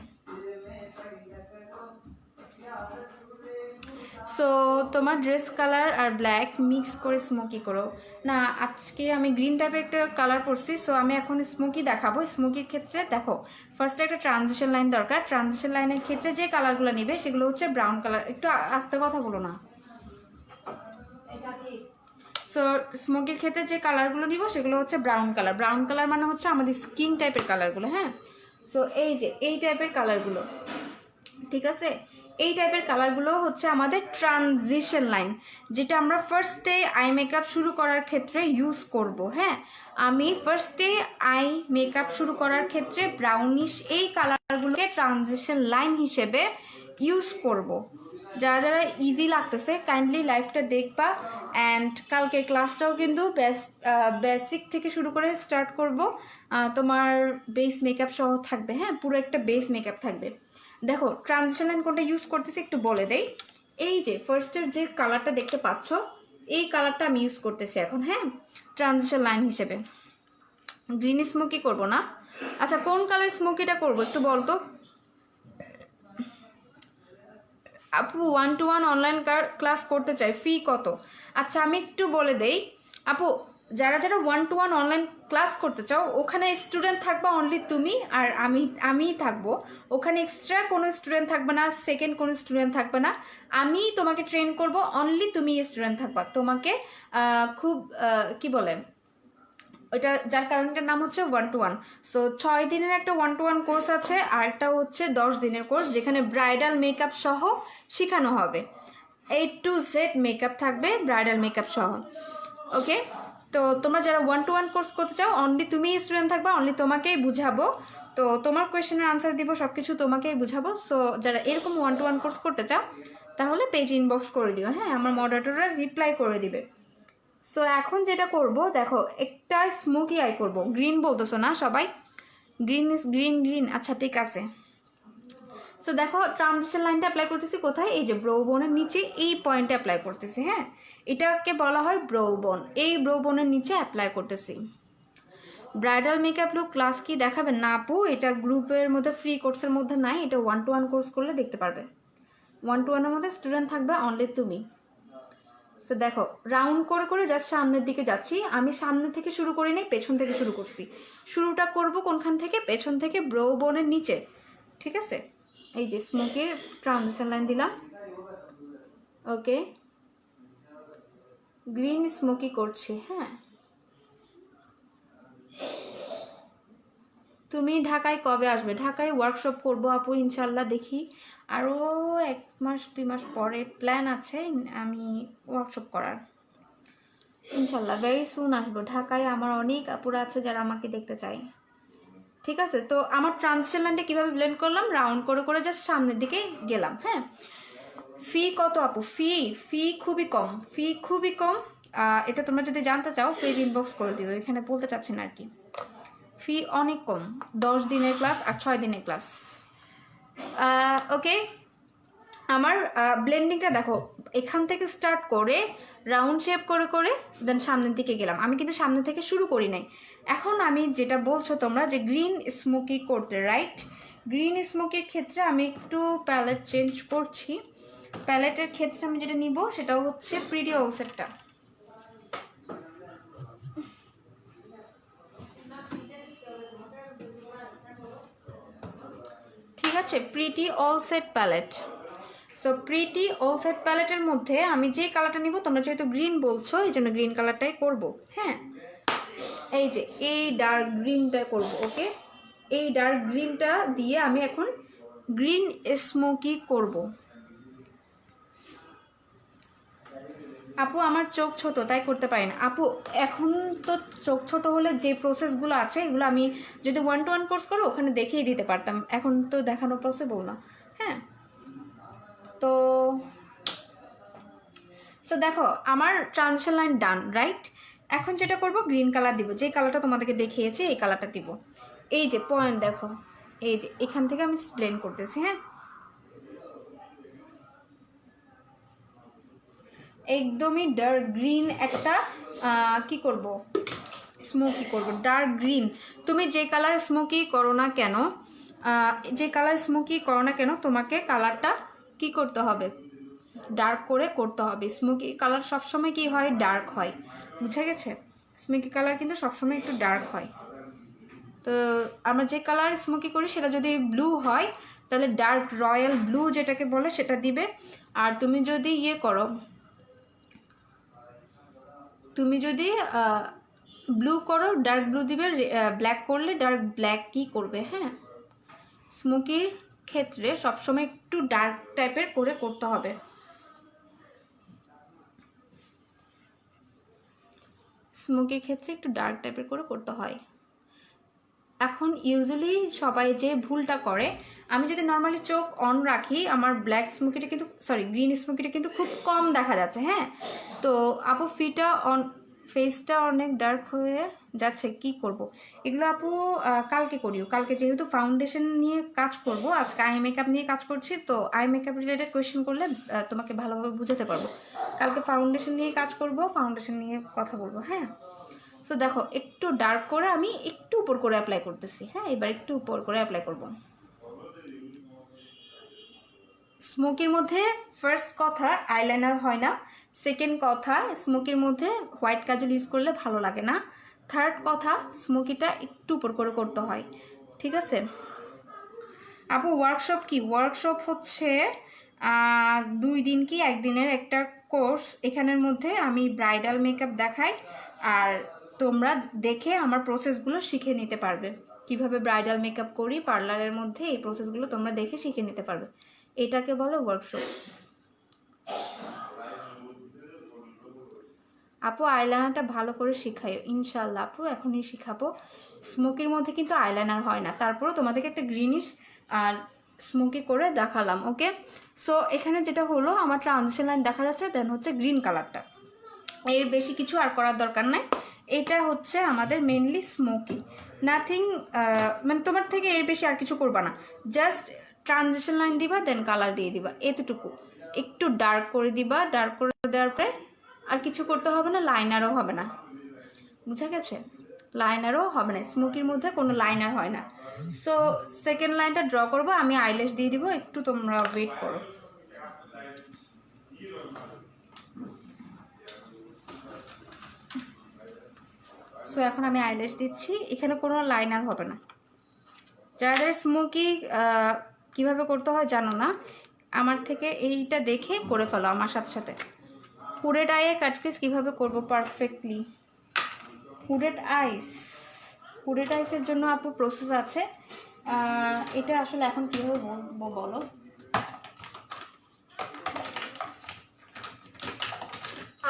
সো তোমার ড্রেস কালার আর ব্ল্যাক মিক্স করে স্মোকি করো না। আজকে আমি গ্রিন টাইপের একটা কালার পরছি, সো আমি এখন স্মোকি দেখাবো। স্মোকির ক্ষেত্রে দেখো ফার্স্টে একটা ট্রানজিশন লাইন দরকার। ট্রানজিশন লাইনের ক্ষেত্রে যে কালারগুলো নেবে সেগুলো হচ্ছে ব্রাউন কালার। একটু আস্তে কথা বলো না। সো স্মোকির ক্ষেত্রে যে কালারগুলো নিব সেগুলো হচ্ছে ব্রাউন কালার। ব্রাউন কালার মানে হচ্ছে আমাদের স্কিন টাইপের কালারগুলো, হ্যাঁ। সো এই যে এই টাইপের কালারগুলো, ঠিক আছে, এই টাইপের কালারগুলো হচ্ছে আমাদের ট্রানজিশন লাইন, যেটা আমরা ফার্স্টে আই মেকআপ শুরু করার ক্ষেত্রে ইউজ করব। হ্যাঁ, আমি ফার্স্টে আই মেকআপ শুরু করার ক্ষেত্রে ব্রাউনিশ এই কালারগুলোকে ট্রানজিশন লাইন হিসেবে ইউজ করব। যারা যারা ইজি লাগতেছে কাইন্ডলি লাইফটা দেখবা। অ্যান্ড কালকে ক্লাসটাও কিন্তু বেসিক থেকে শুরু করে স্টার্ট করব। তোমার বেস মেকআপ সহ থাকবে, হ্যাঁ, পুরো একটা বেস মেকআপ থাকবে। দেখো ট্রানজিশন লাইন কোনটা ইউজ করতেছি একটু বলে দেই। এই যে ফার্স্টের যে কালারটা দেখতে পাচ্ছ, এই কালারটা আমি ইউজ করতেছি এখন, হ্যাঁ, ট্রানজিশন লাইন হিসেবে। গ্রিন স্মোকি করব না। আচ্ছা, কোন কালার স্মোকিটা করব একটু বলতো আপু। 1-to-1 অনলাইন ক্লাস করতে চাই, ফি কত? আচ্ছা আমি একটু বলে দেই আপু, যারা যারা 1-to-1 অনলাইন ক্লাস করতে চাও ওখানে স্টুডেন্ট থাকবা অনলি তুমি আর আমি থাকবো ওখানে। এক্সট্রা কোনো স্টুডেন্ট থাকবে না, সেকেন্ড কোনো স্টুডেন্ট থাকবে না। আমি তোমাকে ট্রেন করব, অনলি তুমি স্টুডেন্ট থাকবা। তোমাকে খুব কি বলে ওইটা, যার কারণটার নাম হচ্ছে 1-to-1। সো 6 দিনের একটা 1-to-1 কোর্স আছে, আর একটা হচ্ছে 10 দিনের কোর্স, যেখানে ব্রাইডাল মেকআপ সহ শেখানো হবে। A to Z মেকআপ থাকবে, ব্রাইডাল মেকআপ সহ। ওকে, তো তোমরা যারা 1-to-1 কোর্স করতে চাও অনলি তুমি স্টুডেন্ট থাকবা, অনলি তোমাকেই বুঝাবো। তো তোমার কোয়েশ্চেনের আনসার দিব, সব কিছু তোমাকেই বুঝাবো। সো যারা এরকম 1-to-1 কোর্স করতে চাও তাহলে পেজ ইনবক্স করে দিও, হ্যাঁ, আমার মডারেটররা রিপ্লাই করে দিবে। সো এখন যেটা করব, দেখো একটা স্মোকি আই করব। গ্রিন বলতেছো না সবাই? গ্রিন ইজ গ্রিন গ্রিন, আচ্ছা ঠিক আছে। সো দেখো ট্রানজিশন লাইনটা অ্যাপ্লাই করতেছি কোথায়? এই যে ব্রো বোনের নিচে এই পয়েন্টে অ্যাপ্লাই করতেছি, হ্যাঁ, এটাকে বলা হয় ব্রো বোন। এই ব্রো বোনের নিচে অ্যাপ্লাই করতেছি। ব্রাইডাল মেকআপ লুক ক্লাস কি দেখাবেন? না আপু, এটা গ্রুপের মধ্যে ফ্রি কোর্সের মধ্যে নাই, এটা 1-to-1 কোর্স করলে দেখতে পারবে। 1-to-1-এর মধ্যে স্টুডেন্ট থাকবে অনলি তুমি। সো দেখো রাউন্ড করে করে জাস্ট সামনের দিকে যাচ্ছি। আমি সামনে থেকে শুরু করি নাই, পেছন থেকে শুরু করছি। শুরুটা করব কোনখান থেকে? পেছন থেকে, ব্রো বোনের নিচে, ঠিক আছে। এই যে স্মোকের ট্রানজিশন লাইন দিলাম। ওকে, গ্রিন স্মোকি করছি, হ্যাঁ। তুমি ঢাকায় কবে আসবে? ঢাকায় ওয়ার্কশপ করবো আপু ইনশাল্লাহ, দেখি আরও 1-2 মাস পরে প্ল্যান আছে আমি ওয়ার্কশপ করার। ইনশাল্লাহ ভেরি সুন আসবো ঢাকায়। আমার অনেক আপুরা আছে যারা আমাকে দেখতে চায়, ঠিক আছে। তো আমার ট্রানজিশন লাইনটা কীভাবে ব্লেন্ড করলাম? রাউন্ড করে করে জাস্ট সামনের দিকে গেলাম, হ্যাঁ। ফি কত আপু? ফি খুবই কম, ফি খুবই কম। এটা তোমরা যদি জানতে চাও পেজ ইনবক্স করে দিও, এখানে বলতে চাচ্ছি না আর কি। ফি অনেক কম, 10 দিনের ক্লাস আর 6 দিনের ক্লাস। ওকে, আমার ব্লেন্ডিংটা দেখো এখান থেকে স্টার্ট করে রাউন্ড শেপ করে করে দেন সামনের দিকে গেলাম। আমি কিন্তু সামনে থেকে শুরু করি নাই। এখন আমি যেটা বলছো তোমরা যে গ্রিন স্মোকি করতে, রাইট? গ্রিন স্মোকির ক্ষেত্রে আমি একটু প্যালেট চেঞ্জ করছি। প্যালেটের ক্ষেত্রে আমি যেটা নিব সেটা হচ্ছে প্রিটি অল সেটটা। ঠিক আছে, pretty all set palette. So pretty all set প্যালেটের মধ্যে আমি যে কালারটা নিব, তোমরা যেহেতু গ্রিন বলছো এই জন্য গ্রিন কালারটাই করব, হ্যাঁ। এই যে এই ডার্ক গ্রিনটা করব। ওকে, এই ডার্ক গ্রিনটা দিয়ে আমি এখন গ্রিন স্মোকি করব। আপু আমার চোখ ছোট তাই করতে পারি না। আপু এখন তো চোখ ছোট হলে যে প্রসেসগুলো আছে এগুলো আমি যদি 1-to-1 কোর্স করো ওখানে দেখিয়ে দিতে পারতাম, এখন তো দেখানো পসিবল না, হ্যাঁ। তো সো দেখো আমার ট্রানজিশন লাইন ডান, রাইট? এখন যেটা করব গ্রিন কালার দিব, যে কালারটা তোমাদেরকে দেখিয়েছি এই কালারটা দিব। এই যে পয়েন্ট দেখো, এই যে এখান থেকে আমি ব্লেন্ড করতেছি, হ্যাঁ। একদমই ডার্ক গ্রিন একটা কি করব, স্মোকি করব, ডার্ক গ্রিন। তুমি যে কালার স্মোকি করো না কেন, তোমাকে কালারটা কি করতে হবে? ডার্ক করে করতে হবে। স্মোকি কালার সবসময় কি হয়? ডার্ক হয়, বুঝা গেছে? স্মোকি কালার কিন্তু সবসময় একটু ডার্ক হয়। তো আমরা যে কালার স্মোকি করি সেটা যদি ব্লু হয় তাহলে ডার্ক রয়্যাল ব্লু যেটাকে বলে সেটা দিবে। আর তুমি যদি ইয়ে করো, তুমি যদি ব্লু করো ডার্ক ব্লু দিবে, ব্ল্যাক করলে ডার্ক ব্ল্যাক কি করবে। হ্যাঁ, স্মোকির ক্ষেত্রে সবসময় একটু ডার্ক টাইপের করে করতে হবে। স্মোকির ক্ষেত্রে একটু ডার্ক টাইপের করে করতে হয়। এখন ইউজুয়ালি সবাই যে ভুলটা করে, আমি যদি নর্মালি চোখ অন রাখি আমার ব্ল্যাক স্মোকিটা কিন্তু গ্রিন স্মোকিটা কিন্তু খুব কম দেখা যাচ্ছে। হ্যাঁ, তো আপু ফেসটা অনেক ডার্ক হয়ে যাচ্ছে, কি করব। এগুলো আপু কালকে করিও। কালকে যেহেতু ফাউন্ডেশন নিয়ে কাজ করব, আজকে আই মেকআপ নিয়ে কাজ করছি, তো আই মেকআপ রিলেটেড কোয়েশ্চেন করলে তোমাকে ভালোভাবে বুঝাতে পারবো। কালকে ফাউন্ডেশন নিয়ে কাজ করব, ফাউন্ডেশন নিয়ে কথা বলবো। হ্যাঁ, সো দেখো একটু ডার্ক করে আমি একটু উপর করে অ্যাপ্লাই করতেছি। হ্যাঁ, এবার একটু উপর করে অ্যাপ্লাই করব। স্মোকির মধ্যে ফার্স্ট কথা আইলাইনার হয় না, সেকেন্ড কথা স্মোকির মধ্যে হোয়াইট কাজল ইউজ করলে ভালো লাগে না, থার্ড কথা স্মোকিটা একটু উপর করে করতে হয়। ঠিক আছে আপু, ওয়ার্কশপ কি? ওয়ার্কশপ হচ্ছে 2 দিন কি 1 দিনের একটা কোর্স। এখানের মধ্যে আমি ব্রাইডাল মেকআপ দেখাই, আর তোমরা দেখে আমার প্রসেসগুলো শিখে নিতে পারবে। কিভাবে ব্রাইডাল মেকআপ করি পার্লারের মধ্যে, এই প্রসেসগুলো তোমরা দেখে শিখে নিতে পারবে। এটাকে বলো ওয়ার্কশপ। আপু আইলাইনারটা ভালো করে শিখাইও ইনশাল্লাহ। আপু এখনই শিখাবো। স্মোকির মধ্যে কিন্তু আইলাইনার হয় না, তারপরেও তোমাদেরকে একটা গ্রিনিশ আর স্মোকি করে দেখালাম। ওকে, সো এখানে যেটা হলো আমার ট্রানজিশন লাইন দেখা যাচ্ছে, দেন হচ্ছে গ্রিন কালারটা, এর বেশি কিছু আর করার দরকার নাই। এটা হচ্ছে আমাদের মেনলি স্মোকি, নাথিং, মানে তোমার থেকে এর বেশি আর কিছু করবা না, জাস্ট ট্রানজিশন লাইন দিবা, দেন কালার দিয়ে দিবা, এতটুকু। একটু ডার্ক করে দিবা, ডার্ক করে দেওয়ার পরে আর কিছু করতে হবে না, লাইনারও হবে না। বুঝা গেছে? লাইনারও হবে না, স্মোকির মধ্যে কোনো লাইনার হয় না। সো সেকেন্ড লাইনটা ড্র করবো, আমি আইল্যাশ দিয়ে দিব, একটু তোমরা ওয়েট করো। সো এখন আমি আইল্যাশ দিচ্ছি, এখানে কোনো লাইনার হবে না। যারা স্মোকি কিভাবে করতে হয় জানো না, আমার থেকে এইটা দেখে করে ফেলো আমার সাথে সাথে। হুডেড আইয়ে কাটক্রিজ কীভাবে করবো পারফেক্টলি? হুডেড আইসের জন্য আপু প্রসেস আছে। এটা আসলে এখন কীভাবে বলবো বলো।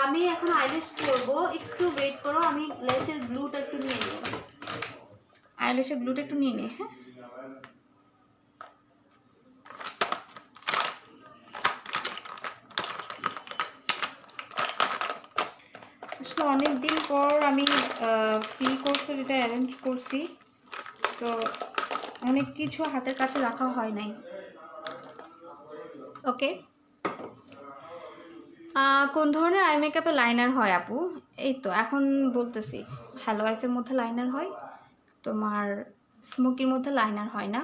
আমি এখন আইল্যাশ করবো, একটু ওয়েট করো, আমি ল্যাশের গ্লুটা একটু নিয়ে নিই, আইল্যাশের গ্লুটা একটু নিয়ে নিই। হ্যাঁ, আসলে অনেকদিন পর আমি ফ্রি কোর্সের এটা অ্যারেঞ্জ করছি, তো অনেক কিছু হাতের কাছে রাখা হয় নাই। ওকে, কোন ধরনের আই মেকআপে লাইনার হয় আপু? এই তো এখন বলতেছি, হ্যালো আইসের মধ্যে লাইনার হয়, তোমার স্মোকির মধ্যে লাইনার হয় না।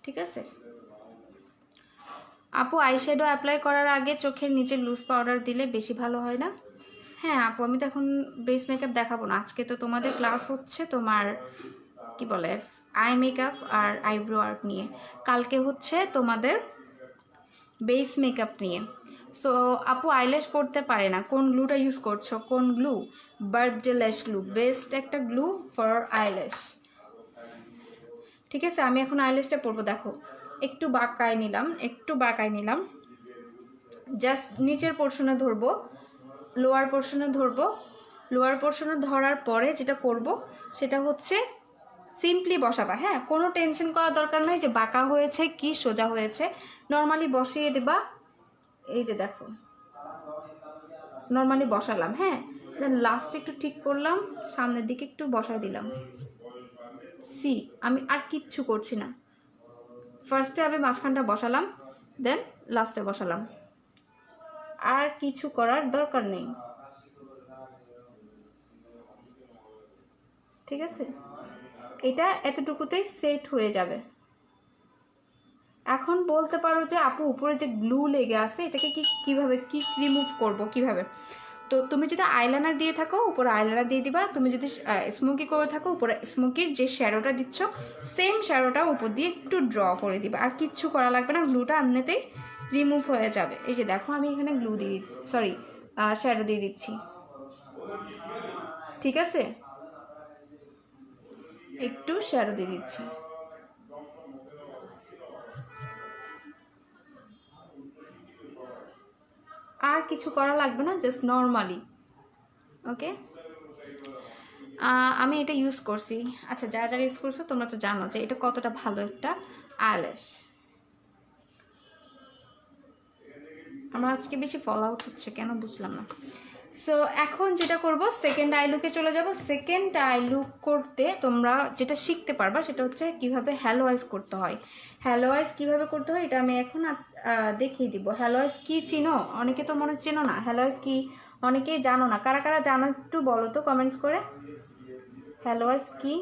ঠিক আছে আপু, আইশ্যাডো অ্যাপ্লাই করার আগে চোখের নিচে লুজ পাউডার দিলে বেশি ভালো হয় না? হ্যাঁ আপু, আমি তো এখন বেস মেকআপ দেখাবো না, আজকে তো তোমাদের ক্লাস হচ্ছে তোমার কি বলে আই মেকআপ আর আইব্রো আর্ট নিয়ে, কালকে হচ্ছে তোমাদের বেস মেকআপ নিয়ে। সো আপু আইল্যাশ পড়তে পারে না, কোন গ্লুটা ইউজ করছো? কোন গ্লু? বার্থডে ল্যাশ গ্লু, বেস্ট একটা গ্লু ফর আইল্যাশ। ঠিক আছে, আমি এখন আইল্যাশটা পরবো। দেখো একটু বাঁকায় নিলাম, জাস্ট নিচের পোর্শনে ধরবো, লোয়ার পোর্শনে ধরবো। লোয়ার পোর্শনে ধরার পরে যেটা করব সেটা হচ্ছে সিম্পলি বসাবা। হ্যাঁ, কোনো টেনশন করার দরকার নাই যে বাঁকা হয়েছে কি সোজা হয়েছে, নর্মালি বসিয়ে দেবা। এই যে দেখো নর্মালি বসালাম। হ্যাঁ, দেন লাস্ট একটু ঠিক করলাম, সামনের দিকে একটু বসায় দিলাম। আমি আর কিচ্ছু করছি না, ফার্স্টে আমি মাঝখানটা বসালাম, দেন লাস্টে বসালাম, আর কিছু করার দরকার নেই। ঠিক আছে, এটা এতটুকুতেই সেট হয়ে যাবে। এখন বলতে পারো যে আপু উপরে যে গ্লু লেগে আছে এটাকে কিভাবে রিমুভ করব কিভাবে? তো তুমি যদি আইলাইনার দিয়ে থাকো উপরে আইলাইনার দিয়ে দিবা, তুমি যদি স্মোকি করে থাকো উপরে স্মোকির যে শ্যাডোটা দিচ্ছ সেম শ্যাডোটা উপর দিয়ে একটু ড্র করে দিবা, আর কিচ্ছু করা লাগবে না, গ্লুটা এমনিতেই রিমুভ হয়ে যাবে। এই যে দেখো আমি এখানে গ্লু দিয়ে দিচ্ছি, শ্যাডো দিয়ে দিচ্ছি। ঠিক আছে, একটু শ্যাডো দিয়ে দিচ্ছি। আর কিছু করা লাগবে না, জাস্ট নর্মালি। ওকে, আমি এটা ইউজ করছি। আচ্ছা, যারা যারা ইউজ করছো তোমরা তো জানো যে এটা কতটা ভালো একটা আইল্যাশ। আমার আজকে বেশি ফল আউট হচ্ছে কেন বুঝলাম না। সো এখন যেটা করব, সেকেন্ড আই লুকে চলে যাব। সেকেন্ড আই লুক করতে তোমরা যেটা শিখতে পারবা সেটা হচ্ছে কিভাবে হ্যালো আইস করতে হয়। হ্যালো আইস কীভাবে করতে হয় এটা আমি এখন দেখিয়ে দিব। হ্যালো আইস কি চিনো? অনেকে তো মনে চেনো না। হ্যালো আইস কি অনেকেই জানো না। কারা কারা জানো একটু বলো তো কমেন্টস করে। হ্যালো আইস কি?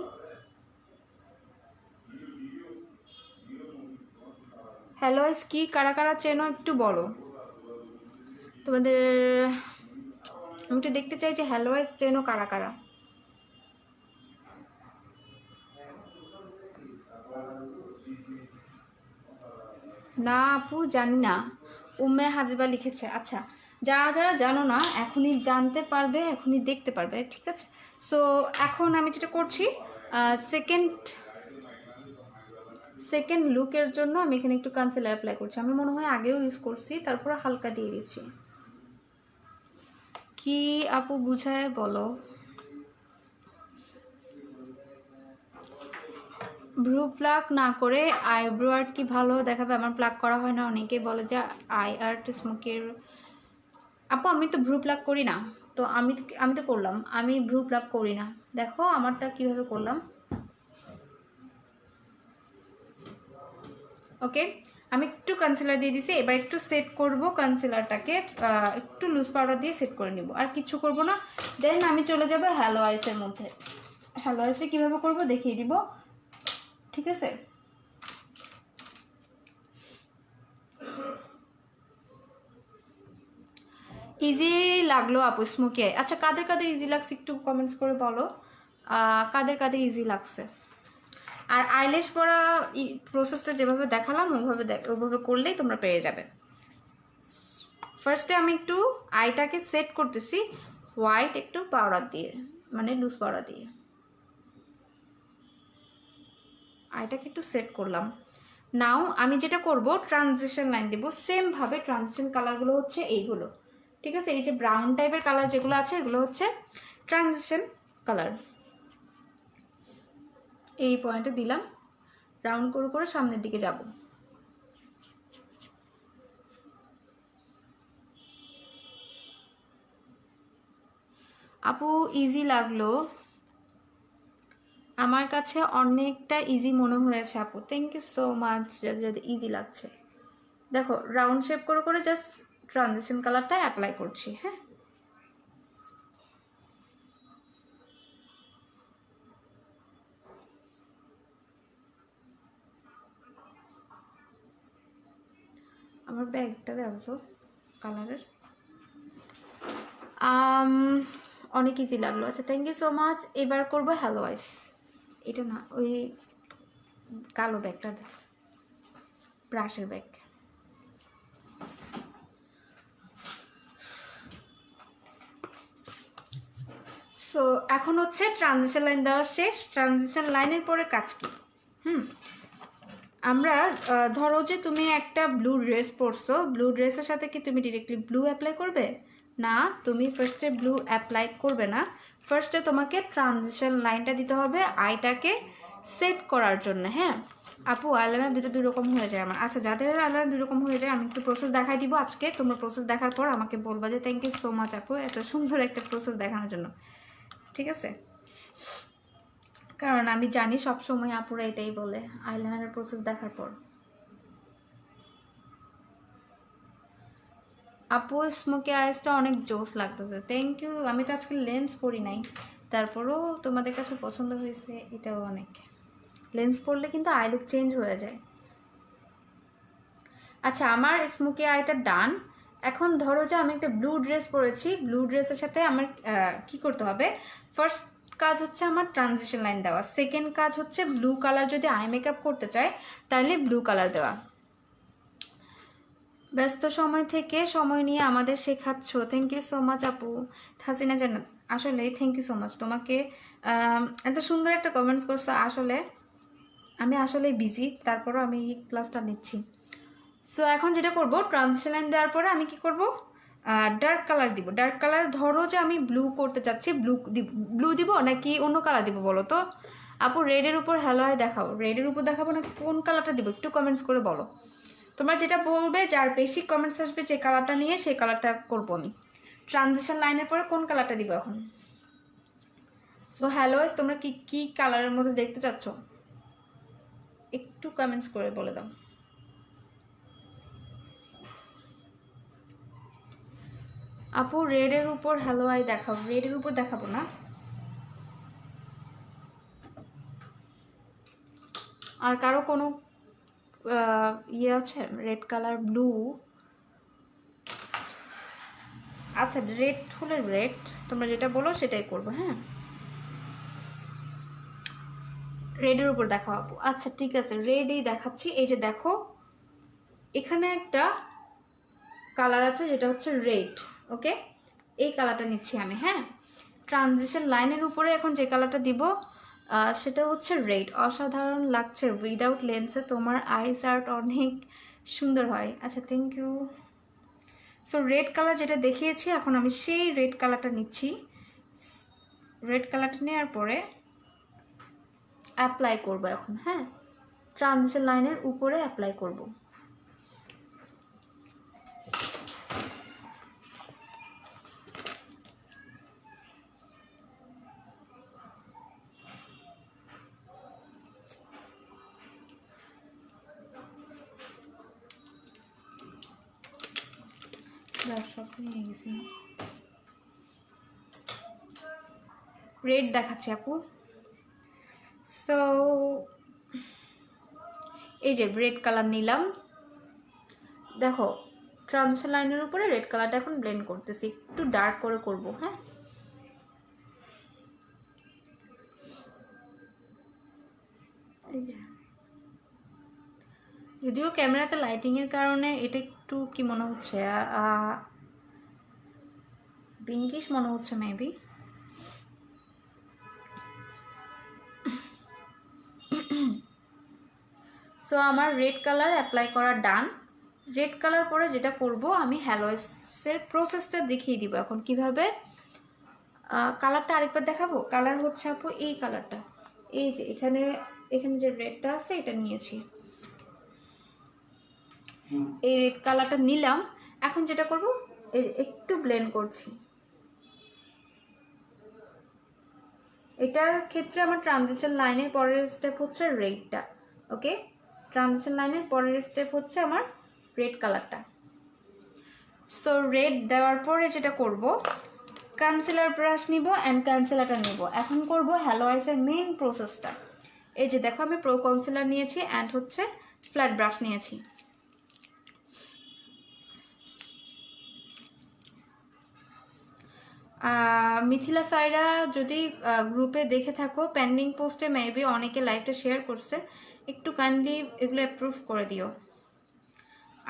হ্যালো আইস কি কারা কারা চেনো একটু বলো। তোমাদের আমি একটু দেখতে চাই যে হ্যালো আইস চেনো কারা কারা। না আপু জানি না, উম্মে হাবিবা লিখেছে। আচ্ছা, যারা যারা জানো না এখনই জানতে পারবে, এখনই দেখতে পারবে, ঠিক আছে। সো এখন আমি যেটা করছি, সেকেন্ড লুকের জন্য আমি এখানে একটু কনসিলার অ্যাপ্লাই করছি। আমি মনে হয় আগেও ইউজ করছি, তারপরে হালকা দিয়ে দিচ্ছি। কি আপু বুঝায় বলো। ভ্রু প্লাক না করে আইব্রো আর্ট কি ভালো দেখাবে? আমার প্লাক করা হয় না, অনেকেই বলে যে আই আর্ট স্মোকের। আপু আমি তো ভ্রু প্লাক করি না, তো আমি তো করলাম, আমি ভ্রু প্লাক করি না। দেখো আমারটা কিভাবে করলাম। ওকে, আমি একটু কনসিলার দিয়ে দিছি। এবার একটু সেট করব কনসিলারটাকে, একটু লুজ পাউডার দিয়ে সেট করে নিব, আর কিছু করব না। দেন আমি চলে যাব হ্যালো আইসের মধ্যে। হ্যালো আইসে কীভাবে করব দেখিয়ে দিব, ঠিক আছে। ইজি লাগলো আপু স্মোকি আই? আচ্ছা, কাদের কাদের ইজি লাগছে একটু কমেন্টস করে বলো, কাদের কাদের ইজি লাগছে। আর আইল্যাশ পরা প্রসেসটা যেভাবে দেখালাম ওভাবে করলেই তোমরা পেরে যাবে। ফার্স্টে আমি একটু আইটাকে সেট করতেছি হোয়াইট একটু পাউডার দিয়ে, মানে লুজ পাউডার দিয়ে আইটাকে একটু সেট করলাম। নাও আমি যেটা করব, ট্রানজিশন লাইন দেবো। সেমভাবে ট্রানজিশন কালারগুলো হচ্ছে এইগুলো, ঠিক আছে। এই যে ব্রাউন টাইপের কালার যেগুলো আছে এগুলো হচ্ছে ট্রানজিশন কালার। এই পয়েন্টে দিলাম, রাউন্ড করে করে সামনের দিকে যাব। আপু ইজি লাগলো, আমার কাছে অনেকটা ইজি মনে হয়েছে আপু। থ্যাংক ইউ সো মাচ যদি ইজি লাগছে। দেখো রাউন্ড শেপ করে করে জাস্ট ট্রানজিশন কালারটা অ্যাপ্লাই করছি। হ্যাঁ, আমার ব্যাগটা দেখো কালারের। অনেক ইজি লাগলো। আচ্ছা থ্যাংক ইউ সো মাচ। এবার করবো হ্যালো আইস। এটা না, ওই কালো ব্যাগটা দেখ, ব্রাশের ব্যাগ। সো এখন হচ্ছে ট্রানজিশন লাইন দেওয়া শেষ। ট্রানজিশন লাইনের পরে কাজ কি? আমরা ধরো যে তুমি একটা ব্লু ড্রেস পরছো, ব্লু ড্রেসের সাথে কি তুমি ডিরেক্টলি ব্লু অ্যাপ্লাই করবে? না, তুমি ফার্স্টে ব্লু অ্যাপ্লাই করবে না। ফার্স্টে তোমাকে ট্রানজিশন লাইনটা দিতে হবে আইটাকে সেট করার জন্য। হ্যাঁ আপু, আইলাইনার দুই রকম হয়ে যায় আমার। আচ্ছা, যাদের আইলাইনার দুই রকম হয়ে যায় আমি একটু প্রসেস দেখাই দিব আজকে। তোমরা প্রসেস দেখার পর আমাকে বলবা যে থ্যাংক ইউ সো মাচ আপু এত সুন্দর একটা প্রসেস দেখানোর জন্য, ঠিক আছে। কারণ আমি জানি সবসময় আপুরা এটাই বলে আইলাইনারের প্রসেস দেখার পর। আপু স্মোকি আইসটা অনেক জোস লাগতেছে, থ্যাংক ইউ। আমি তো আজকে লেন্স পরি নাই, তারপরেও তোমাদের কাছে পছন্দ হয়েছে, এটাও অনেক। লেন্স পরলে কিন্তু আই লুক চেঞ্জ হয়ে যায়। আচ্ছা, আমার স্মোকি আইটা ডান। এখন ধরো যে আমি একটা ব্লু ড্রেস পরেছি, ব্লু ড্রেসের সাথে আমার কি করতে হবে? ফার্স্ট কাজ হচ্ছে আমার ট্রানজিশন লাইন দেওয়া। সেকেন্ড কাজ হচ্ছে ব্লু কালার যদি আই মেকআপ করতে চাই তাহলে ব্লু কালার দেওয়া। ব্যস্ত সময় থেকে সময় নিয়ে আমাদের শেখাচ্ছ, থ্যাংক ইউ সো মাচ আপু। হাসিনা জান্নাত, আসলে থ্যাংক ইউ সো মাচ তোমাকে। এত সুন্দর একটা কমেন্টস করছো। আসলে আমি আসলে বিজি, তারপরও আমি ক্লাসটা নিচ্ছি। সো এখন যেটা করব, ট্রানজিশন লাইন দেওয়ার পরে আমি কি করব, ডার্ক কালার দিব। ডার্ক কালার ধরো যে আমি ব্লু করতে চাচ্ছি, ব্লু দিব নাকি অন্য কালার দিব বলো তো আপু? রেডের উপর হ্যালো হাই দেখাও, রেডের উপর দেখাবো নাকি কোন কালারটা দিব একটু কমেন্টস করে বলো। তোমরা যেটা বলবে, যার বেশি কমেন্টস আসবে যে কালারটা নিয়ে, সেই কালারটা করবো আমি। ট্রানজিশন লাইনের পরে কোন কালারটা দিব এখন? সো হ্যালো, তোমরা কি কি কালারের মধ্যে দেখতে চাচ্ছ একটু কমেন্টস করে বলে দাও। আপু রেডের উপর হ্যালো আই দেখাও, রেডের উপর দেখাবো না। আর কারো কোনো ইয়ে আছে রেড কালার, ব্লু? আচ্ছা রেড হলে রেড, তোমরা যেটা বলো সেটাই করবো। হ্যাঁ, রেডের উপর দেখাও আপু। আচ্ছা ঠিক আছে, রেডই দেখাচ্ছি। এই যে দেখো, এখানে একটা কালার আছে যেটা হচ্ছে রেড। ওকে, এই কালারটা নিচ্ছি আমি। হ্যাঁ, ট্রানজিশন লাইনের উপরে এখন যে কালারটা দিব সেটা হচ্ছে রেড। অসাধারণ লাগছে উইদাউট লেন্সে, তোমার আইস আর্ট অনেক সুন্দর হয়। আচ্ছা thank you. So red colour যেটা দেখিয়েছি, এখন আমি সেই রেড কালারটা নিচ্ছি। রেড কালারটা নেওয়ার পরে অ্যাপ্লাই করব এখন। হ্যাঁ, ট্রানজিশন লাইনের উপরে অ্যাপ্লাই করব। সব নিয়ে গেছি, রেড দেখাচ্ছি আপু। সো এই যে রেড কালার নিলাম, দেখো ট্রানজিশন লাইনের উপরে রেড কালারটা এখন ব্লেন্ড করতেছি, একটু ডার্ক করে করব। হ্যাঁ, যদিও ক্যামেরাতে লাইটিংয়ের কারণে এটা একটু কি মনে হচ্ছে, পিঙ্কিশ মনে হচ্ছে মেবি। সো আমার রেড কালার অ্যাপ্লাই করা ডান। রেড কালার পরে যেটা করব, আমি হ্যালোয়েসের প্রসেসটা দেখিয়ে দিব এখন কিভাবে। কালারটা আরেকবার দেখাবো। কালার হচ্ছে আপু এই কালারটা, এই যে এখানে এখানে যে রেডটা আছে এটা নিয়েছি, এই রেড কালারটা নিলাম। এখন যেটা করব, একটু ব্লেন্ড করছি। এটার ক্ষেত্রে আমার ট্রানজিশন লাইনের পরের স্টেপ হচ্ছে রেডটা। ওকে, ট্রানজিশন লাইনের পরের স্টেপ হচ্ছে আমার রেড কালারটা। সো রেড দেওয়ার পরে যেটা করব, কনসিলার ব্রাশ নিব অ্যান্ড কনসিলারটা নিব। এখন করব হ্যালো আইসের মেইন প্রসেসটা। এই যে দেখো, আমি প্রো কনসিলার নিয়েছি অ্যান্ড হচ্ছে ফ্ল্যাট ব্রাশ নিয়েছি। মিথিলা সাইরা যদি গ্রুপে দেখে থাকো, পেন্ডিং পোস্টে মেবি অনেকে লাইভটা শেয়ার করছে, একটু কাইন্ডলি এগুলো অ্যাপ্রুভ করে দিও।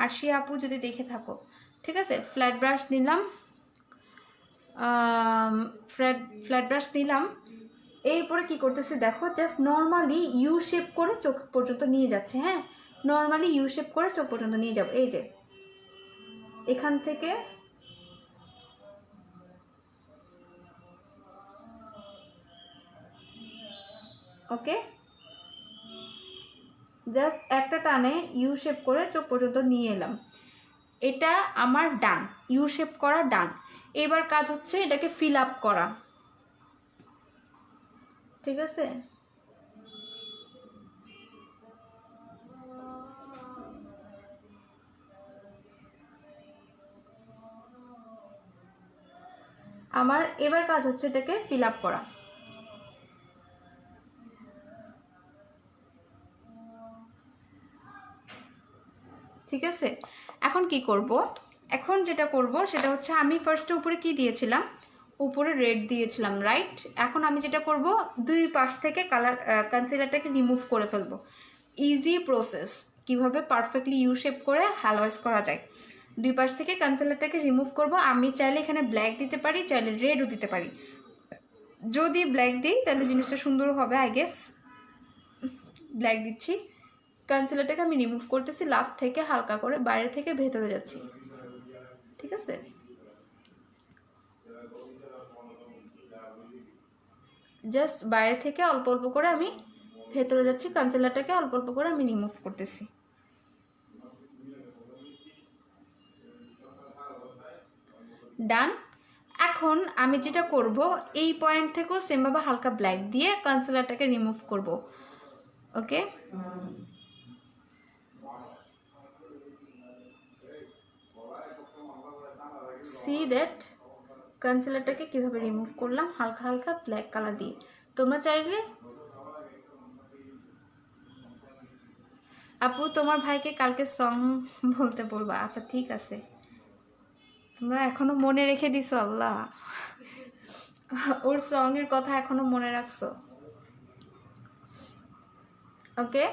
আর সে আপু যদি দেখে থাকো, ঠিক আছে। ফ্ল্যাট ব্রাশ নিলাম, ফ্ল্যাট ব্রাশ নিলাম। এরপরে কি করতেছি দেখো, জাস্ট নর্মালি ইউ শেপ করে চোখ পর্যন্ত নিয়ে যাচ্ছে। হ্যাঁ, নর্মালি ইউ শেপ করে চোখ পর্যন্ত নিয়ে যাব। এই যে এখান থেকে ওকে, জাস্ট একটা টানে ইউ শেপ করে চোখ পর্যন্ত নিয়ে এলাম। এটা আমার ডান, ইউ শেপ করা ডান। এবার কাজ হচ্ছে এটাকে ফিল আপ করা, ঠিক আছে। আমার এবার কাজ হচ্ছে এটাকে ফিল আপ করা। ঠিক আছে, এখন কি করব, এখন যেটা করব সেটা হচ্ছে, আমি ফার্স্টে উপরে কি দিয়েছিলাম, উপরে রেড দিয়েছিলাম, রাইট। এখন আমি যেটা করব, দুই পাশ থেকে কালার কনসিলারটাকে রিমুভ করে ফেলবো। ইজি প্রসেস, কিভাবে পারফেক্টলি ইউ শেপ করে হ্যালোয়েস করা যায়। দুই পাশ থেকে কনসিলারটাকে রিমুভ করব। আমি চাইলে এখানে ব্ল্যাক দিতে পারি, চাইলে রেডও দিতে পারি, যদি ব্ল্যাক দিই তাহলে জিনিসটা সুন্দর হবে আই গেস। ব্ল্যাক দিচ্ছি, কনসিলারটাকে আমি রিমুভ করতেছি লাস্ট থেকে হালকা করে, বাইরে থেকে ভেতরে যাচ্ছি, ঠিক আছে? জাস্ট বাইরে থেকে অল্প অল্প করে আমি ভেতরে যাচ্ছি, কনসিলারটাকে অল্প অল্প করে আমি রিমুভ করতেছি। ডান। এখন আমি যেটা করব, এই পয়েন্ট থেকেও সেমভাবে হালকা ব্ল্যাক দিয়ে কনসিলারটাকে রিমুভ করব। ওকে, সি দ্যাট কনসিলারটাকে কিভাবে রিমুভ করলাম হালকা হালকা ব্ল্যাক কালার দিয়ে। তোমরা চাইলে আপু তোমার ভাইকে কালকে সং বলতে বলবা। আচ্ছা ঠিক আছে, তোমরা এখনো মনে রেখে দিছো, আল্লাহ ওর সং এর কথা এখনো মনে রাখছো। ওকে,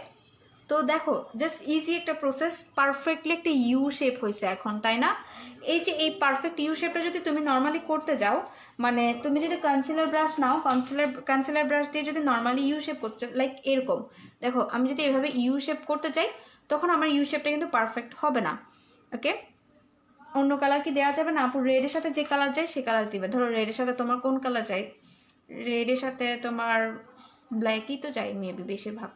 তো দেখো জাস্ট ইজি একটা প্রসেস, পারফেক্টলি একটা ইউ শেপ হয়েছে এখন, তাই না? এই যে এই পারফেক্ট ইউ শেপটা যদি তুমি নর্মালি করতে যাও, মানে তুমি যদি কনসিলার ব্রাশ নাও, কনসিলার ব্রাশ দিয়ে যদি নর্মালি ইউ শেপ করতে চাও, লাইক এরকম, দেখো আমি যদি এভাবে ইউ শেপ করতে চাই তখন আমার ইউ শেপটা কিন্তু পারফেক্ট হবে না। ওকে, অন্য কালার কি দেওয়া যাবে না আপু? রেডের সাথে যে কালার চাই সে কালার দিবে। ধরো রেডের সাথে তোমার কোন কালার চাই? রেডের সাথে তোমার ব্ল্যাকই তো চাই মেবি বেশিরভাগ।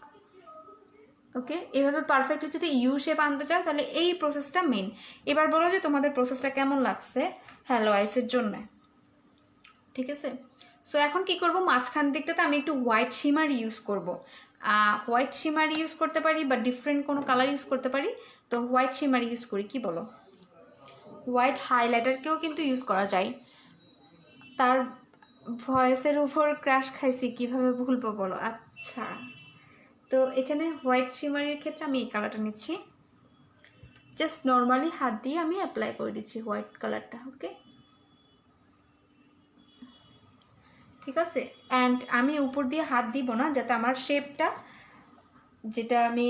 ওকে, এভাবে পারফেক্টলি যদি ইউ শেপ আনতে চাও তাহলে এই প্রসেসটা মেন। এবার বলো যে তোমাদের প্রসেসটা কেমন লাগছে হ্যালো আইসের জন্য, ঠিক আছে? সো এখন কি করব, মাঝখান দিকটাতে আমি একটু হোয়াইট শিমার ইউজ করব। হোয়াইট শিমার ইউজ করতে পারি বা ডিফারেন্ট কোনো কালার ইউজ করতে পারি, তো হোয়াইট শিমার ইউজ করি, কি বলো? হোয়াইট হাইলাইটারকেও কিন্তু ইউজ করা যায়। তার ভয়েসের উপর ক্র্যাশ খাইছি, কিভাবে ভুলবো বলো? আচ্ছা, তো এখানে হোয়াইট শিমারের ক্ষেত্রে আমি এই কালারটা নিচ্ছি, জাস্ট নর্মালি হাত দিয়ে আমি অ্যাপ্লাই করে দিচ্ছি হোয়াইট কালারটা। ওকে, ঠিক আছে। অ্যান্ড আমি উপর দিয়ে হাত দিব না, যাতে আমার শেপটা, যেটা আমি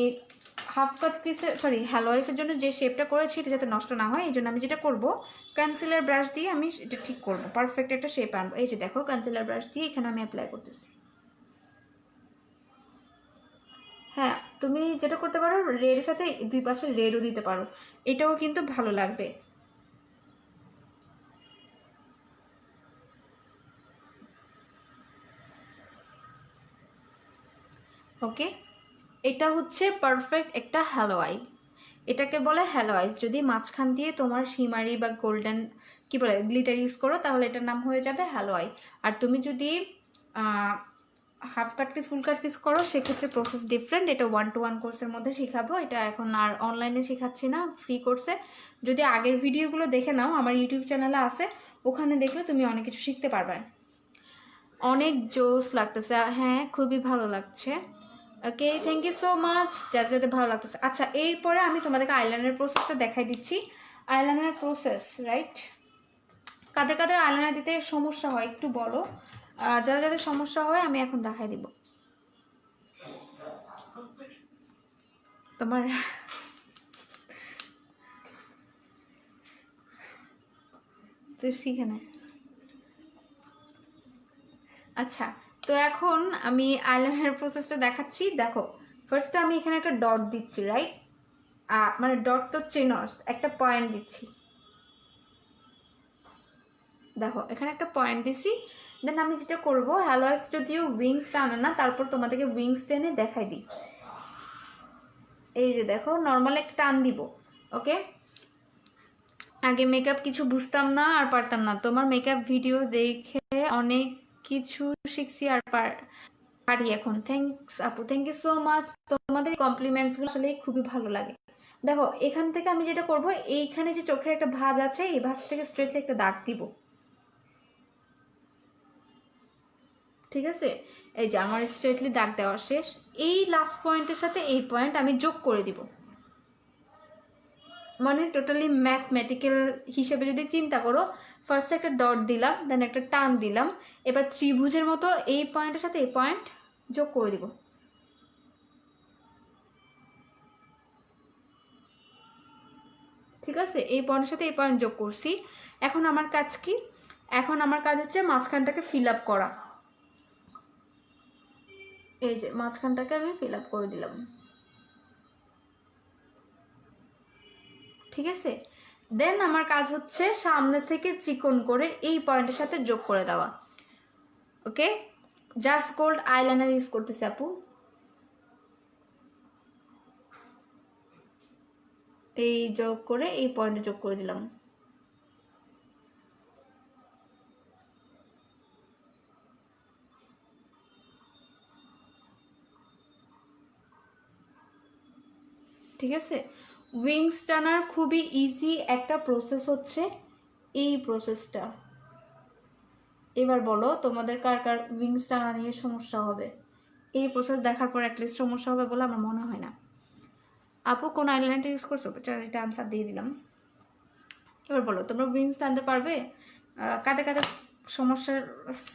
হাফ কাট ক্রিসে সরি হ্যালোয়েসের জন্য যে শেপটা করেছি এটা যাতে নষ্ট না হয়, এই জন্য আমি যেটা করব, কনসিলার ব্রাশ দিয়ে আমি এটা ঠিক করব, পারফেক্ট একটা শেপ আনবো। এই যে দেখো কনসিলার ব্রাশ দিয়ে এখানে আমি অ্যাপ্লাই করতেছি। হ্যাঁ, তুমি যেটা করতে পারো, রেডের সাথে দুই পাশে রেডও দিতে পারো, এটাও কিন্তু ভালো লাগবে। ওকে, এটা হচ্ছে পারফেক্ট একটা হ্যালো আই, এটাকে বলে হ্যালো আইস। যদি মাঝখান দিয়ে তোমার শিমারি বা গোল্ডেন কি বলে গ্লিটার ইউজ করো তাহলে এটার নাম হয়ে যাবে হ্যালো আই। আর তুমি যদি half cut piece full cut piece করো সেক্ষেত্রে প্রসেস ডিফারেন্ট। এটা 1-to-1 কোর্সের মধ্যে শেখাবো, এটা এখন আর অনলাইনে শেখাচ্ছি না, ফ্রি কোর্সে। যদি আগের ভিডিওগুলো দেখে নাও আমার ইউটিউব চ্যানেলে আছে, ওখানে দেখলে তুমি অনেক কিছু শিখতে পারবে। অনেক জোস লাগতেছে, হ্যাঁ খুবই ভালো লাগছে। ওকে, থ্যাংক ইউ সো মাচ, যাতে যাতে ভালো লাগতেছে। আচ্ছা, এরপরে আমি তোমাদেরকে আইলাইনার প্রসেসটা দেখাই দিচ্ছি। Eyeliner process, right? কাদের কাদের আইলাইনার দিতে সমস্যা হয় একটু বলো, যাদের যাদের সমস্যা হয় আমি এখন দেখাই দিব। তোমার তো শিখে নেয়। আচ্ছা, তো এখন আমি আইলাইনার প্রসেসটা দেখাচ্ছি। দেখো ফার্স্টে আমি এখানে একটা ডট দিচ্ছি, রাইট? মানে ডট তো চেনো, একটা পয়েন্ট দিচ্ছি। দেখো এখানে একটা পয়েন্ট দিছি, দেন আমি যেটা করবো, হ্যালোয়াস যদিও উইংস টানে না, তারপর তোমাদেরকে উইংস টেনে দেখাই দিই। এই যে দেখো নর্মাল একটা টান দিব। ওকে, আগে মেকআপ কিছু বুঝতাম না আর পারতাম না, তোমার মেকআপ ভিডিও দেখে অনেক কিছু শিখছি আর পারি এখন। থ্যাংকস আপু, থ্যাংক ইউ সো মাচ। তোমাদের কমপ্লিমেন্টসগুলো আসলে খুবই ভালো লাগে। দেখো এখান থেকে আমি যেটা করব, এইখানে যে চোখের একটা ভাঁজ আছে, এই ভাঁজ থেকে স্ট্রেটলি একটা দাগ দিব, ঠিক আছে? এই যে আমার স্ট্রেটলি দাগ দেওয়া শেষ। এই লাস্ট পয়েন্টের সাথে এই পয়েন্ট আমি যোগ করে দিব, মানে টোটালি ম্যাথমেটিক্যাল হিসেবে যদি চিন্তা করো, ফার্স্টে একটা ডট দিলাম, দেন একটা টান দিলাম, এবার ত্রিভুজের মতো এই পয়েন্টের সাথে এই পয়েন্ট যোগ করে দিব। ঠিক আছে, এই পয়েন্টের সাথে এই পয়েন্ট যোগ করছি। এখন আমার কাজ কি? এখন আমার কাজ হচ্ছে মাঝখানটাকে ফিল আপ করা। এই যে মাঝখানটাকে আমি ফিল আপ করে দিলাম, ঠিক আছে। দেন আমার কাজ হচ্ছে সামনে থেকে চিকন করে এই পয়েন্টের সাথে যোগ করে দেওয়া। ওকে, জাস্ট গোল্ড আইলাইনার ইউজ করতেছি আপু। এই যোগ করে এই পয়েন্টে যোগ করে দিলাম। ঠিক আছে, উইংস টানার খুবই ইজি একটা প্রসেস হচ্ছে এই প্রসেসটা। এবার বলো তোমাদের কার কার উইংস টানা নিয়ে সমস্যা হবে? এই প্রসেস দেখার পর অ্যাটলিস্ট সমস্যা হবে বলে আমার মনে হয় না। আপু কোন আইলাইনারটা ইউজ করছো? এটা আনসার দিয়ে দিলাম। এবার বলো তোমরা উইংস টানতে পারবে? কাতে কাতে সমস্যার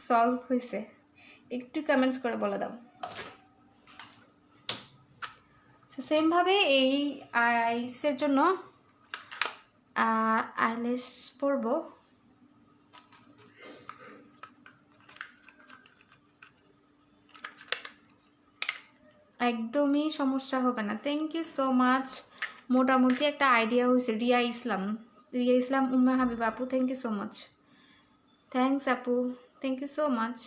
সলভ হয়েছে একটু কমেন্টস করে বলে দাও। সেমভাবে এই আইসের জন্য আইল্যাশ পরবো। একদমই সমস্যা হবে না। Thank you so much. মোটামুটি একটা আইডিয়া হয়েছে। রিয়া ইসলাম উম্মা হাবিবা আপু, thank you so much. Thanks আপু, থ্যাংক ইউ সো মাচ।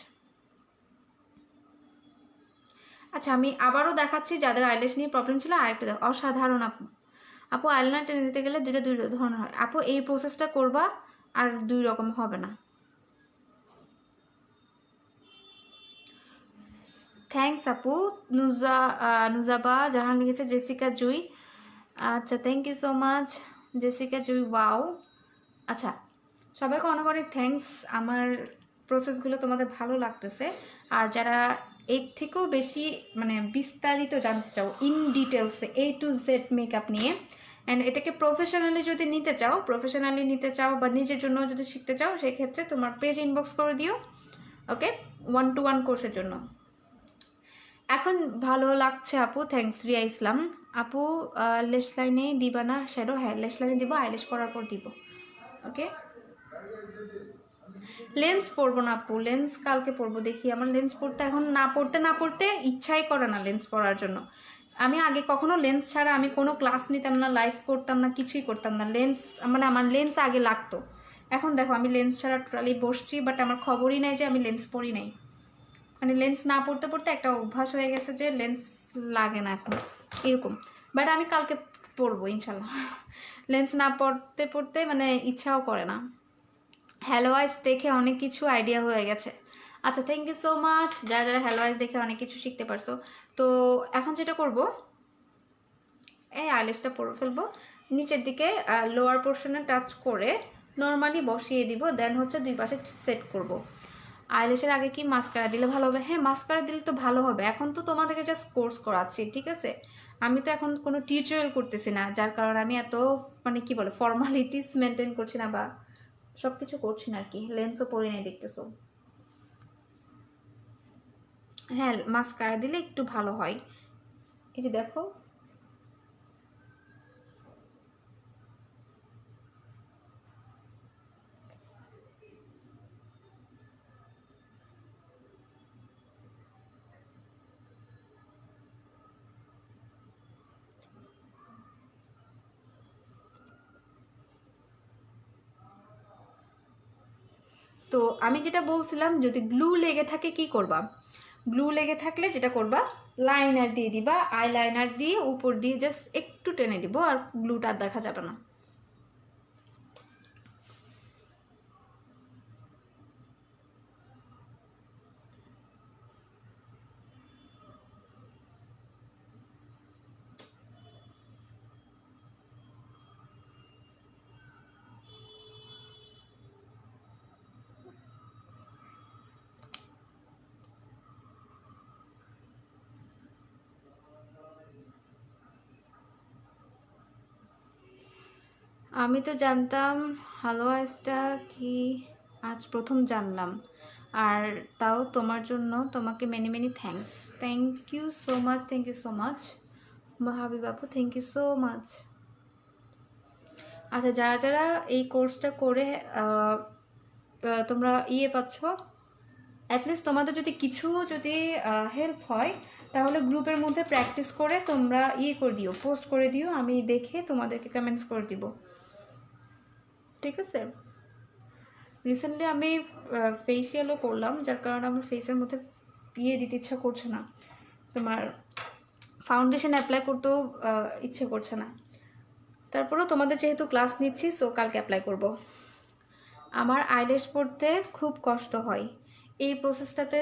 আচ্ছা আমি আবারও দেখাচ্ছি যাদের আইল্যাশ নিয়ে প্রবলেম ছিল। আরেকটা দেখো, অসাধারণ আপু। আপু আইলাইনার টেনে দিতে গেলে দুই ধরনের হয় আপু, এই প্রসেসটা করবা আর দুই রকম হবে না। থ্যাংকস আপু। নুজাবা জাহান লিখেছে জেসিকা জুই। আচ্ছা thank you so much Jessica Jui, wow. আচ্ছা সবাইকে অনেক অনেক থ্যাংকস। আমার প্রসেসগুলো তোমাদের ভালো লাগতেছে। আর যারা এর থেকেও বেশি মানে বিস্তারিত জানতে চাও ইন ডিটেলসে A to Z মেকআপ নিয়ে, অ্যান্ড এটাকে প্রফেশনালি যদি নিতে চাও বা নিজের জন্য যদি শিখতে চাও, সেক্ষেত্রে তোমার পেজ ইনবক্স করে দিও। ওকে, 1-to-1 কোর্সের জন্য। এখন ভালো লাগছে আপু, থ্যাংকস রিয়া ইসলাম আপু। লেস লাইনে দিবা না শ্যাডো? হ্যাঁ লেস লাইনে দিব, আইলেশ পরার পর দিব। ওকে, লেন্স পরবো না আপু, লেন্স কালকে পরবো। দেখি আমার লেন্স পরতে এখন না পড়তে ইচ্ছাই করে না লেন্স পরার জন্য। আমি আগে কখনো লেন্স ছাড়া আমি কোনো ক্লাস নিতাম না, লাইভ করতাম না, কিছুই করতাম না। লেন্স মানে আমার লেন্স আগে লাগতো। এখন দেখো আমি লেন্স ছাড়া টোটালি বসছি, বাট আমার খবরই নাই যে আমি লেন্স পরি নাই। মানে লেন্স না পড়তে পড়তে একটা অভ্যাস হয়ে গেছে যে লেন্স লাগে না এখন এরকম। বাট আমি কালকে পরবো ইনশাল্লাহ। লেন্স না পড়তে পড়তে মানে ইচ্ছাও করে না। হ্যালো আইস দেখে অনেক কিছু আইডিয়া হয়ে গেছে। আচ্ছা থ্যাংক ইউ সো মাচ যারা যারা হ্যালো আইস দেখে অনেক কিছু শিখতে পারছো। তো এখন যেটা করব, এই আইলেসটা পরে ফেলবো, নিচের দিকে লোয়ার পোর্শনে টাচ করে নর্মালি বসিয়ে দিব। দেন হচ্ছে দুই পাশে সেট করব। আইলেশের আগে কি মাস্কারা দিলে ভালো হবে? হ্যাঁ মাস্কারা দিলে তো ভালো হবে। এখন তো তোমাদেরকে জাস্ট কোর্স করাচ্ছি, ঠিক আছে। আমি তো এখন কোনো টিউটোরিয়াল করতেছি না, যার কারণে আমি এত মানে কি বলে ফর্মালিটিস মেনটেন করছি না বা সব কিছু করছি না আর কি। লেন্সও পরে নেই দেখতেছো। হ্যাঁ মাস্কারা দিলে একটু ভালো হয়। এই যে দেখো, তো আমি যেটা বলছিলাম যদি গ্লু লেগে থাকে কি করবা? গ্লু লেগে থাকলে যেটা করবা, লাইনার দিয়ে দিবা। আই লাইনার দিয়ে উপর দিয়ে জাস্ট একটু টেনে দিব, আর গ্লুটা দেখা যাবে না। আমি তো জানতাম হালুয়াসটা কি, আজ প্রথম জানলাম। আর তাও তোমার জন্য তোমাকে many many thanks. Thank you so much, thank you so much Habib আপু, থ্যাংক ইউ সো মাচ। আচ্ছা যারা যারা এই কোর্সটা করে তোমরা পাচ্ছ অ্যাটলিস্ট তোমাদের যদি কিছু যদি হেল্প হয় তাহলে গ্রুপের মধ্যে প্র্যাকটিস করে তোমরা করে দিও, পোস্ট করে দিও, আমি দেখে তোমাদেরকে কমেন্টস করে দিব, ঠিক আছে? রিসেন্টলি আমি ফেসিয়ালও করলাম, যার কারণে আমার ফেসের মধ্যে দিতে ইচ্ছা করছে না, তোমার ফাউন্ডেশন অ্যাপ্লাই করতেও ইচ্ছে করছে না। তারপরেও তোমাদের যেহেতু ক্লাস নিচ্ছি, সো কালকে অ্যাপ্লাই করব। আমার আইল্যাশ পড়তে খুব কষ্ট হয়, এই প্রসেসটাতে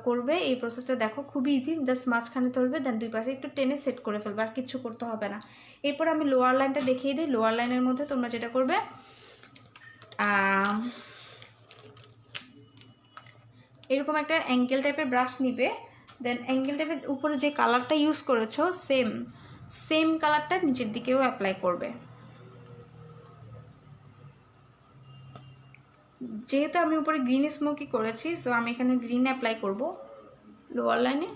করবে, এই প্রসেসটা দেখো খুবই ইজি, জাস্ট মাঝখানে ধরবে, দেন দুই পাশে একটু টেনে সেট করে ফেলবে, আর কিছু করতে হবে না। এরপর আমি লোয়ার লাইনটা দেখিয়ে দিই। লোয়ার লাইনের মধ্যে তোমরা যেটা করবে, এরকম একটা অ্যাঙ্গেল টাইপের ব্রাশ নিবে, দেন অ্যাঙ্গেল টাইপের উপরে যে কালারটা ইউজ করেছো সেম কালারটা নিচের দিকেও অ্যাপ্লাই করবে। যেহেতু আমি উপরে গ্রিন স্মোকি করেছি, সো আমি এখানে গ্রিন অ্যাপ্লাই করব লোয়ার লাইনে।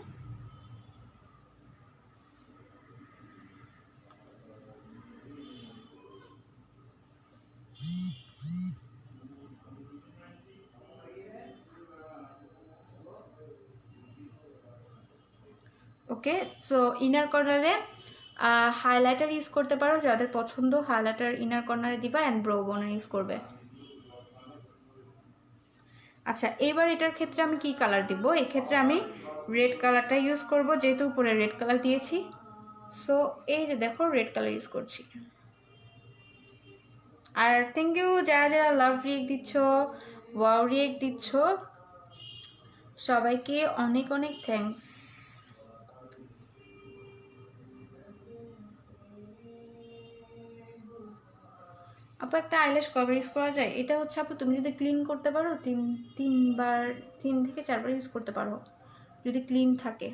ওকে, সো ইনার কর্নারে হাইলাইটার ইউজ করতে পারো, যাদের পছন্দ হাইলাইটার ইনার কর্নারে দিবা, অ্যান্ড ব্রো বোনার ইউজ করবে। আচ্ছা, এবার এটার ক্ষেত্রে আমি কি কালার দিব? এক্ষেত্রে আমি রেড কালারটা ইউজ করব, যেহেতু উপরে রেড কালার দিয়েছি, সো এই যে দেখো রেড কালার ইউজ করছি। আর থ্যাংক ইউ যারা যারা লাভ রিয়েক্ট দিচ্ছ, ওয়াও রিয়েক্ট দিচ্ছ, সবাইকে অনেক অনেক থ্যাঙ্কস। আপু একটা আইল্যাশ কবে ইউজ করা যায়? এটা হচ্ছে আপু তুমি যদি ক্লিন করতে পারো, তিনবার 3 থেকে 4 বার ইউজ করতে পারো যদি ক্লিন থাকে।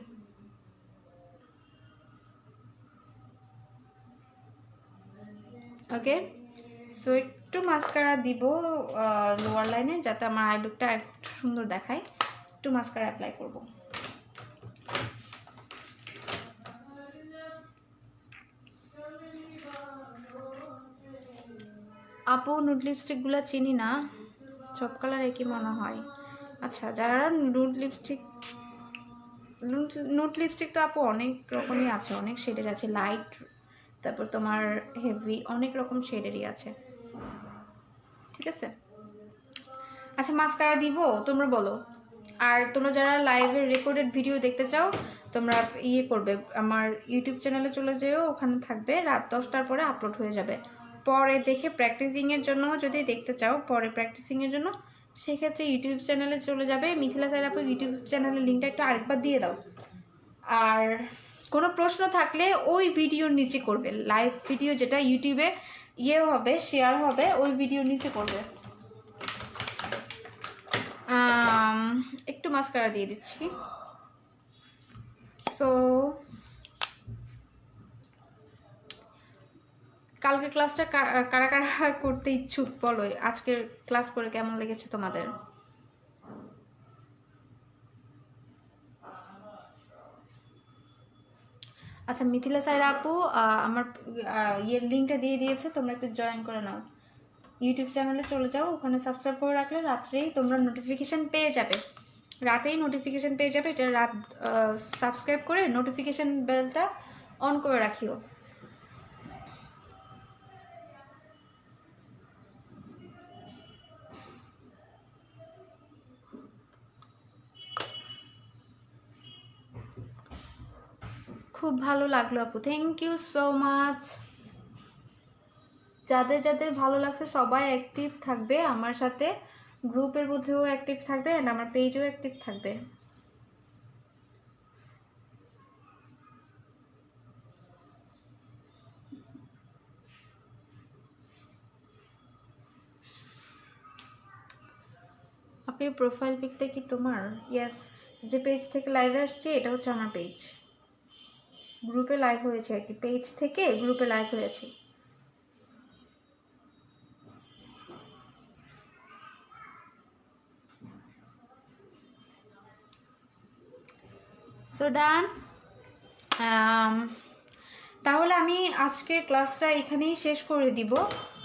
ওকে, সো একটু মাস্কারা দিব লোয়ার লাইনে, যাতে আমার আই লুকটা একটু সুন্দর দেখায়। একটু মাস্কারা অ্যাপ্লাই করব। আপু নুড লিপস্টিকগুলো চিনি না, সব কালার একই মনে হয়। আচ্ছা, যারা নুড লিপস্টিক তো আপু অনেক রকমই আছে, অনেক শেডের আছে, লাইট, তারপর তোমার হেভি, অনেক রকম শেডেরই আছে, ঠিক আছে? আচ্ছা, মাস্কারা দিব তোমরা বলো। আর তোমরা যারা লাইভের রেকর্ডেড ভিডিও দেখতে চাও, তোমরা করবে, আমার ইউটিউব চ্যানেলে চলে যেও, ওখানে থাকবে, রাত 10টার পরে আপলোড হয়ে যাবে। পরে দেখে প্র্যাকটিসিংয়ের জন্য যদি দেখতে চাও, পরে প্র্যাকটিসিংয়ের জন্য, সেক্ষেত্রে ইউটিউব চ্যানেলে চলে যাবে। মিথিলা স্যার আপু ইউটিউব চ্যানেলের লিঙ্কটা একটু আরেকবার দিয়ে দাও। আর কোনো প্রশ্ন থাকলে ওই ভিডিওর নিচে করবে, লাইভ ভিডিও যেটা ইউটিউবে হবে, শেয়ার হবে, ওই ভিডিওর নিচে করবে। একটু মাস্কারা দিয়ে দিচ্ছি। সো কালকের ক্লাসটা কারা কারা করতে ইচ্ছুক বলো, আজকের ক্লাস করে কেমন লেগেছে তোমাদের? আচ্ছা, মিথিলা স্যার আপু আমার লিঙ্কটা দিয়ে দিয়েছে, তোমরা একটু জয়েন করে নাও। ইউটিউব চ্যানেলে চলে যাও, ওখানে সাবস্ক্রাইব করে রাখলে রাত্রেই তোমরা নোটিফিকেশান পেয়ে যাবে, রাতেই নোটিফিকেশান পেয়ে যাবে। এটা রাত সাবস্ক্রাইব করে নোটিফিকেশান বেলটা অন করে রাখিও। খুব ভালো লাগলো আপু, থ্যাংক ইউ সো মাচ। যাদের যাদের ভালো লাগছে সবাই অ্যাক্টিভ থাকবে আমার সাথে, গ্রুপের মধ্যেও অ্যাক্টিভ থাকবে, অ্যান্ড আমার পেজও অ্যাক্টিভ থাকবে। আপনি প্রোফাইল পিকটা কি তোমার? ইয়েস, যে পেজ থেকে লাইভে আসছে এটা হচ্ছে আমার পেজ। গ্রুপে লাইভ হয়েছে আর কি, পেজ থেকে গ্রুপে লাইভ হয়েছে। সো ডান, তাহলে আমি আজকের ক্লাসটা এখানেই শেষ করে দিব।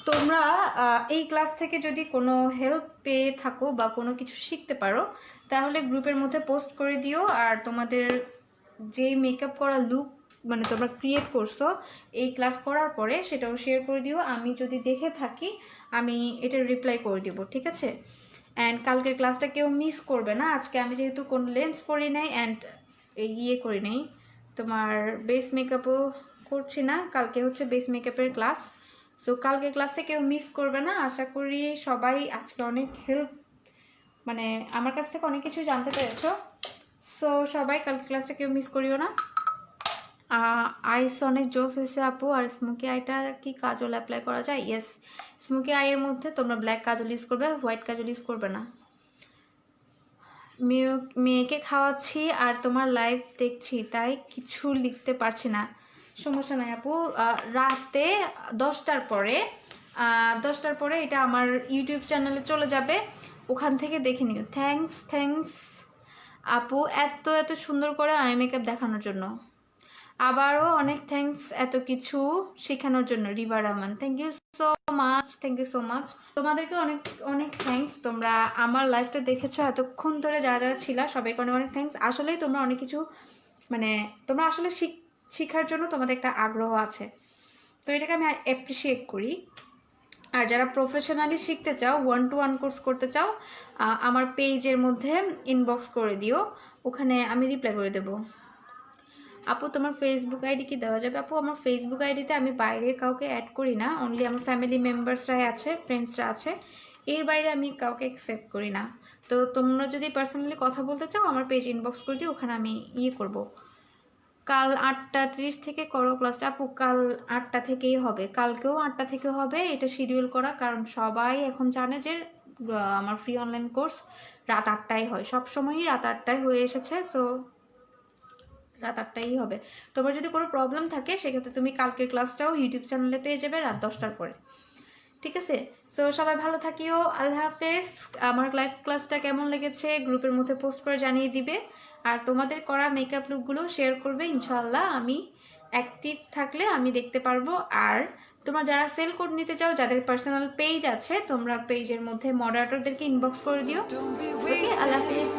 তোমরা এই ক্লাস থেকে যদি কোনো হেল্প পেয়ে থাকো বা কোনো কিছু শিখতে পারো তাহলে গ্রুপের মধ্যে পোস্ট করে দিও। আর তোমাদের যে মেকআপ করা লুক মানে তোমরা ক্রিয়েট করছো এই ক্লাস করার পরে সেটাও শেয়ার করে দিও। আমি যদি দেখে থাকি আমি এটার রিপ্লাই করে দিব, ঠিক আছে? অ্যান্ড কালকের ক্লাসটা কেউ মিস করবে না। আজকে আমি যেহেতু কোনো লেন্স পরি নাই অ্যান্ড ইয়ে করি নাই, তোমার বেস মেকআপও করছি না, কালকে হচ্ছে বেস মেকআপের ক্লাস। সো কালকের ক্লাসটা কেউ মিস করবে না। আশা করি সবাই আজকে অনেক হেল্প মানে আমার কাছ থেকে অনেক কিছু জানতে পেরেছো। সো সবাই কালকের ক্লাসটা কেউ মিস করিও না। আইস অনেক জোস হয়েছে আপু। আর স্মোকি আইটা কি কাজল অ্যাপ্লাই করা যায়? ইয়েস, স্মোকি আইয়ের মধ্যে তোমরা ব্ল্যাক কাজল ইউজ করবে, হোয়াইট কাজল ইউজ করবে না। মেয়েকে খাওয়াচ্ছি আর তোমার লাইভ দেখছি তাই কিছু লিখতে পারছি না। সমস্যা নাই আপু, রাতে 10টার পরে 10টার পরে এটা আমার ইউটিউব চ্যানেলে চলে যাবে, ওখান থেকে দেখে নিও। থ্যাঙ্কস আপু এত এত সুন্দর করে আই মেকআপ দেখানোর জন্য। আবারও অনেক থ্যাঙ্কস এত কিছু শেখানোর জন্য Riba Rahman. Thank you so much. তোমাদেরকে অনেক অনেক থ্যাঙ্কস। তোমরা আমার লাইফটা দেখেছো এতক্ষণ ধরে, যারা যারা ছিল সবাইকে অনেক অনেক থ্যাঙ্কস। আসলেই তোমরা অনেক কিছু মানে তোমরা আসলে শিখার জন্য তোমাদের একটা আগ্রহ আছে, তো এটাকে আমি অ্যাপ্রিসিয়েট করি। আর যারা প্রফেশনালি শিখতে চাও, 1-to-1 কোর্স করতে চাও, আমার পেজের মধ্যে ইনবক্স করে দিও, ওখানে আমি রিপ্লাই করে দেবো। আপু তোমার ফেসবুক আইডি কি দেওয়া যাবে? আপু আমার ফেসবুক আইডিতে আমি বাইরের কাউকে অ্যাড করি না, অনলি আমার ফ্যামিলি মেম্বার্সরাই আছে, ফ্রেন্ডসরা আছে, এর বাইরে আমি কাউকে অ্যাকসেপ্ট করি না। তো তোমরা যদি পার্সোনালি কথা বলতে চাও আমার পেজ ইনবক্স করে দিও, ওখানে আমি করব। কাল 8:30 থেকে করো ক্লাসটা। আপু কাল 8টা থেকেই হবে, কালকেও 8টা থেকে হবে, এটা শিডিউল করা, কারণ সবাই এখন জানে যে আমার ফ্রি অনলাইন কোর্স রাত 8টায় হয়, সবসময়ই রাত 8টায় হয়ে এসেছে। সো রাত 8টাই হবে। তোমার যদি কোনো প্রবলেম থাকে সেক্ষেত্রে তুমি কালকের ক্লাসটাও ইউটিউব চ্যানেলে পেয়ে যাবে রাত 10টার পরে, ঠিক আছে? সো সবাই ভালো থাকিও, আল্লাহ হাফেজ। আমার লাইভ ক্লাসটা কেমন লেগেছে গ্রুপের মধ্যে পোস্ট করে জানিয়ে দিবে, আর তোমাদের করা মেকআপ লুকগুলো শেয়ার করবে। ইনশাআল্লাহ আমি অ্যাক্টিভ থাকলে আমি দেখতে পারবো। আর তোমরা যারা সেল কোড নিতে চাও, যাদের পার্সোনাল পেজ আছে, তোমরা পেজের মধ্যে মডারেটরদেরকে ইনবক্স করে দিও। ওকে, আল্লাহ হাফেজ।